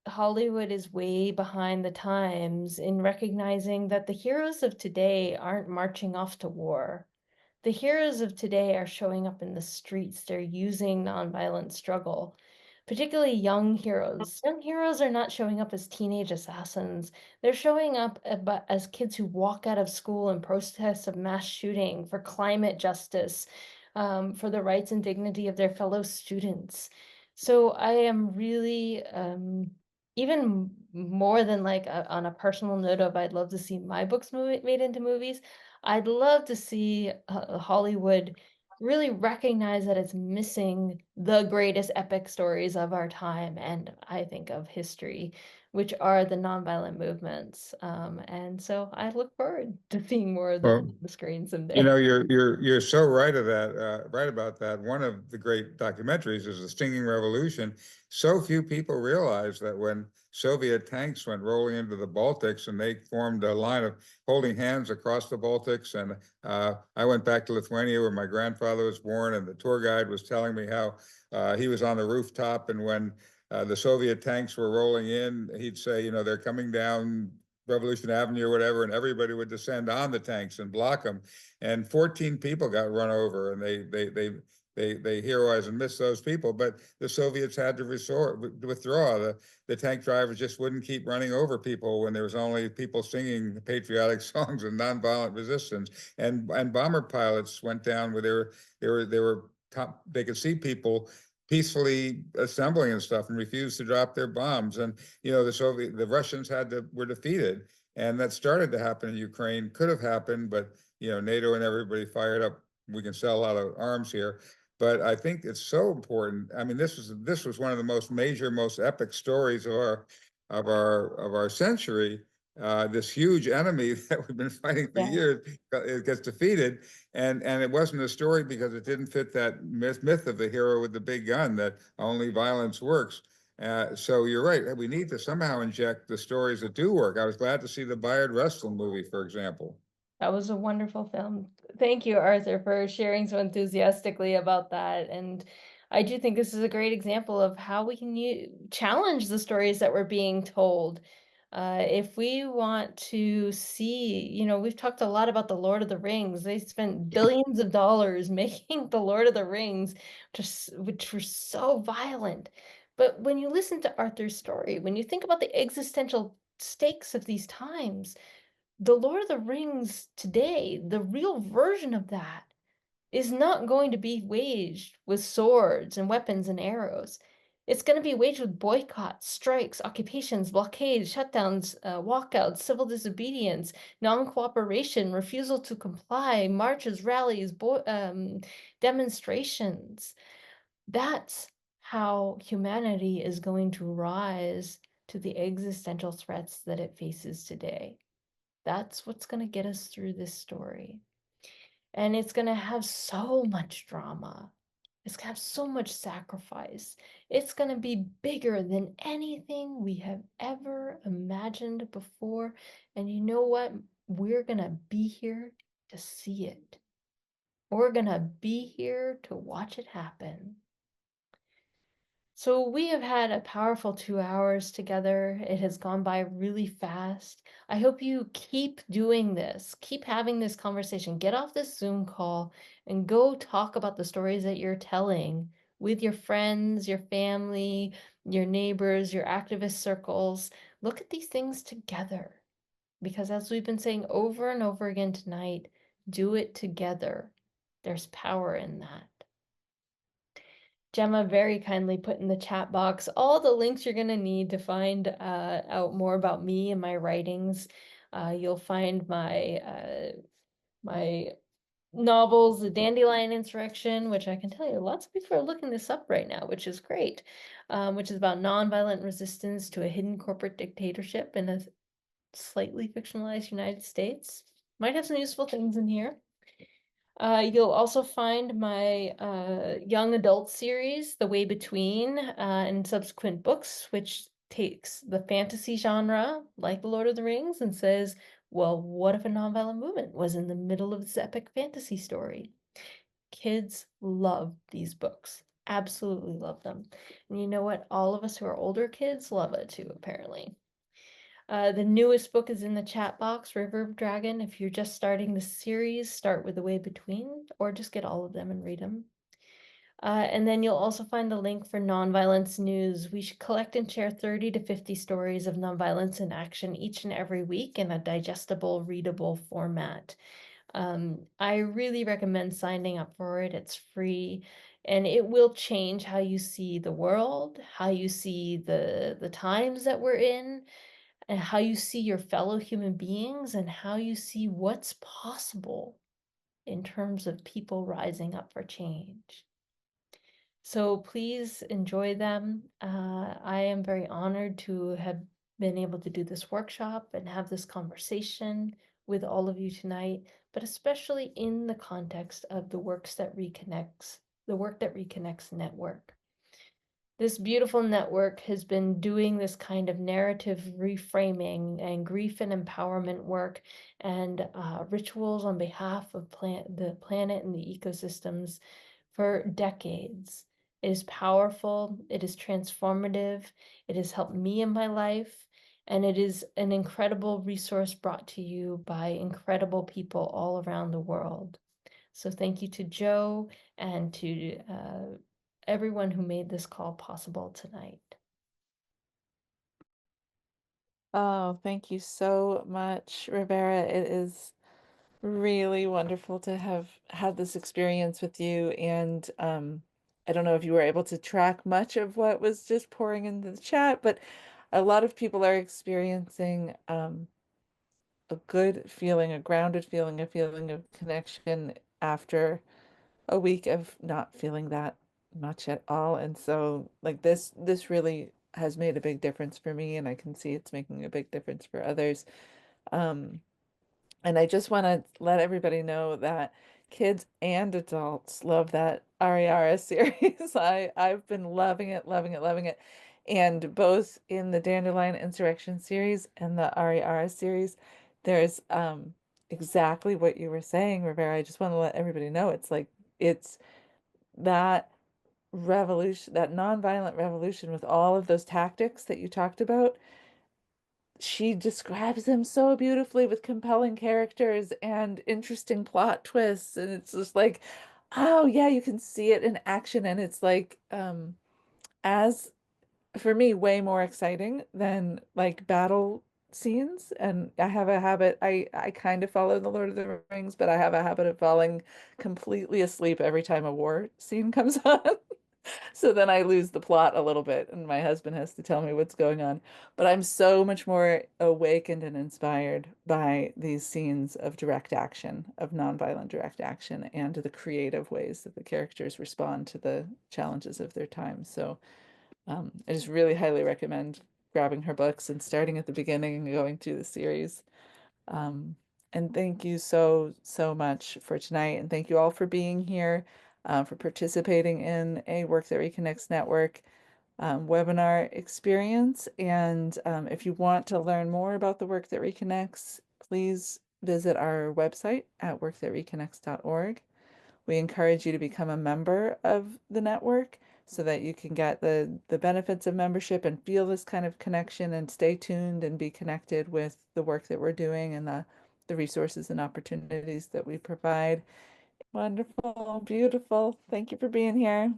Hollywood is way behind the times in recognizing that the heroes of today aren't marching off to war. The heroes of today are showing up in the streets. They're using nonviolent struggle, particularly young heroes. Young heroes are not showing up as teenage assassins. They're showing up as kids who walk out of school in protests of mass shooting, for climate justice, for the rights and dignity of their fellow students. So I am really, even more than like on a personal note of I'd love to see my books made into movies. I'd love to see Hollywood really recognize that it's missing the greatest epic stories of our time, and I think of history, which are the nonviolent movements. And so I look forward to seeing more of them Well, on the screen you someday. know, you're so right of that, right about that. One of the great documentaries is The Stinging Revolution. So few people realize that when Soviet tanks went rolling into the Baltics and they formed a line of holding hands across the Baltics. And I went back to Lithuania where my grandfather was born, and the tour guide was telling me how he was on the rooftop, and when the Soviet tanks were rolling in, he'd say, you know, they're coming down Revolution Avenue or whatever, and everybody would descend on the tanks and block them. And 14 people got run over, and they heroized and missed those people. But the Soviets had to withdraw. The tank drivers just wouldn't keep running over people when there was only people singing patriotic songs and nonviolent resistance. And bomber pilots went down where they could see people peacefully assembling and stuff and refused to drop their bombs. And you know, the Russians were defeated, and that started to happen in Ukraine. Could have happened, but you know, NATO and everybody fired up. We can sell a lot of arms here, but I think it's so important. I mean, this was one of the most major, most epic stories of our century. This huge enemy that we've been fighting for years, it gets defeated, and it wasn't a story because it didn't fit that myth of the hero with the big gun that only violence works. So you're right. We need to somehow inject the stories that do work. I was glad to see the Bayard Rustin movie, for example. That was a wonderful film. Thank you, Arthur, for sharing so enthusiastically about that. And I do think this is a great example of how we can challenge the stories that we're being told. If we want to see, we've talked a lot about the Lord of the Rings. They spent billions of dollars making the Lord of the Rings, which were so violent. But when you listen to Arthur's story, when you think about the existential stakes of these times, the Lord of the Rings today, the real version of that, is not going to be waged with swords and weapons and arrows. It's going to be waged with boycotts, strikes, occupations, blockades, shutdowns, walkouts, civil disobedience, non-cooperation, refusal to comply, marches, rallies, demonstrations. That's how humanity is going to rise to the existential threats that it faces today. That's what's going to get us through this story. And it's going to have so much drama. It's going to have so much sacrifice. It's going to be bigger than anything we have ever imagined before. And you know what? We're going to be here to see it. We're going to be here to watch it happen. So we have had a powerful 2 hours together. It has gone by really fast. I hope you keep doing this, keep having this conversation. Get off this Zoom call and go talk about the stories that you're telling with your friends, your family, your neighbors, your activist circles. Look at these things together. Because as we've been saying over and over again tonight, do it together. There's power in that. Gemma very kindly put in the chat box all the links you're going to need to find out more about me and my writings. You'll find my novels, The Dandelion Insurrection, which I can tell you lots of people are looking this up right now, which is great, which is about nonviolent resistance to a hidden corporate dictatorship in a slightly fictionalized United States. Might have some useful things in here. You'll also find my young adult series, The Way Between, and subsequent books, which takes the fantasy genre, like The Lord of the Rings, and says, well, what if a nonviolent movement was in the middle of this epic fantasy story? Kids love these books, absolutely love them. And you know what? All of us who are older kids love it too, apparently. The newest book is in the chat box, River Dragon. If you're just starting the series, start with The Way Between, or just get all of them and read them. And then you'll also find the link for Nonviolence News. We should collect and share 30 to 50 stories of nonviolence in action each and every week in a digestible, readable format. I really recommend signing up for it. It's free. And it will change how you see the world, how you see the times that we're in, and how you see your fellow human beings, and how you see what's possible in terms of people rising up for change. So please enjoy them. I am very honored to have been able to do this workshop and have this conversation with all of you tonight, but especially in the context of the Work That Reconnects network. This beautiful network has been doing this kind of narrative reframing and grief and empowerment work and rituals on behalf of the planet and the ecosystems for decades. It is powerful, it is transformative, it has helped me in my life, and it is an incredible resource brought to you by incredible people all around the world. So thank you to Joe and to everyone who made this call possible tonight. Oh, thank you so much, Rivera. It is really wonderful to have had this experience with you. And I don't know if you were able to track much of what was just pouring into the chat, but a lot of people are experiencing a good feeling, a grounded feeling, a feeling of connection after a week of not feeling that much at all. And so like this really has made a big difference for me, and I can see it's making a big difference for others. Um, and I just want to let everybody know that kids and adults love that Ariara series. I've been loving it, loving it, loving it. And both in the Dandelion Insurrection series and the Ariara series, there's exactly what you were saying, Rivera. I just want to let everybody know it's like it's that revolution, that nonviolent revolution with all of those tactics that you talked about. She describes them so beautifully with compelling characters and interesting plot twists. And it's just like, oh yeah, you can see it in action. And it's like, as for me, way more exciting than like battle scenes. And I have a habit, I kind of follow the Lord of the Rings, but I have a habit of falling completely asleep every time a war scene comes on. So then I lose the plot a little bit, and my husband has to tell me what's going on. But I'm so much more awakened and inspired by these scenes of direct action, of nonviolent direct action, and the creative ways that the characters respond to the challenges of their time. So I just really highly recommend grabbing her books and starting at the beginning and going through the series. Um, and thank you so, so much for tonight. And thank you all for being here, for participating in a Work That Reconnects Network webinar experience. And if you want to learn more about the Work That Reconnects, please visit our website at workthatreconnects.org. We encourage you to become a member of the network so that you can get the benefits of membership and feel this kind of connection and stay tuned and be connected with the work that we're doing and the resources and opportunities that we provide. Wonderful, beautiful. Thank you for being here.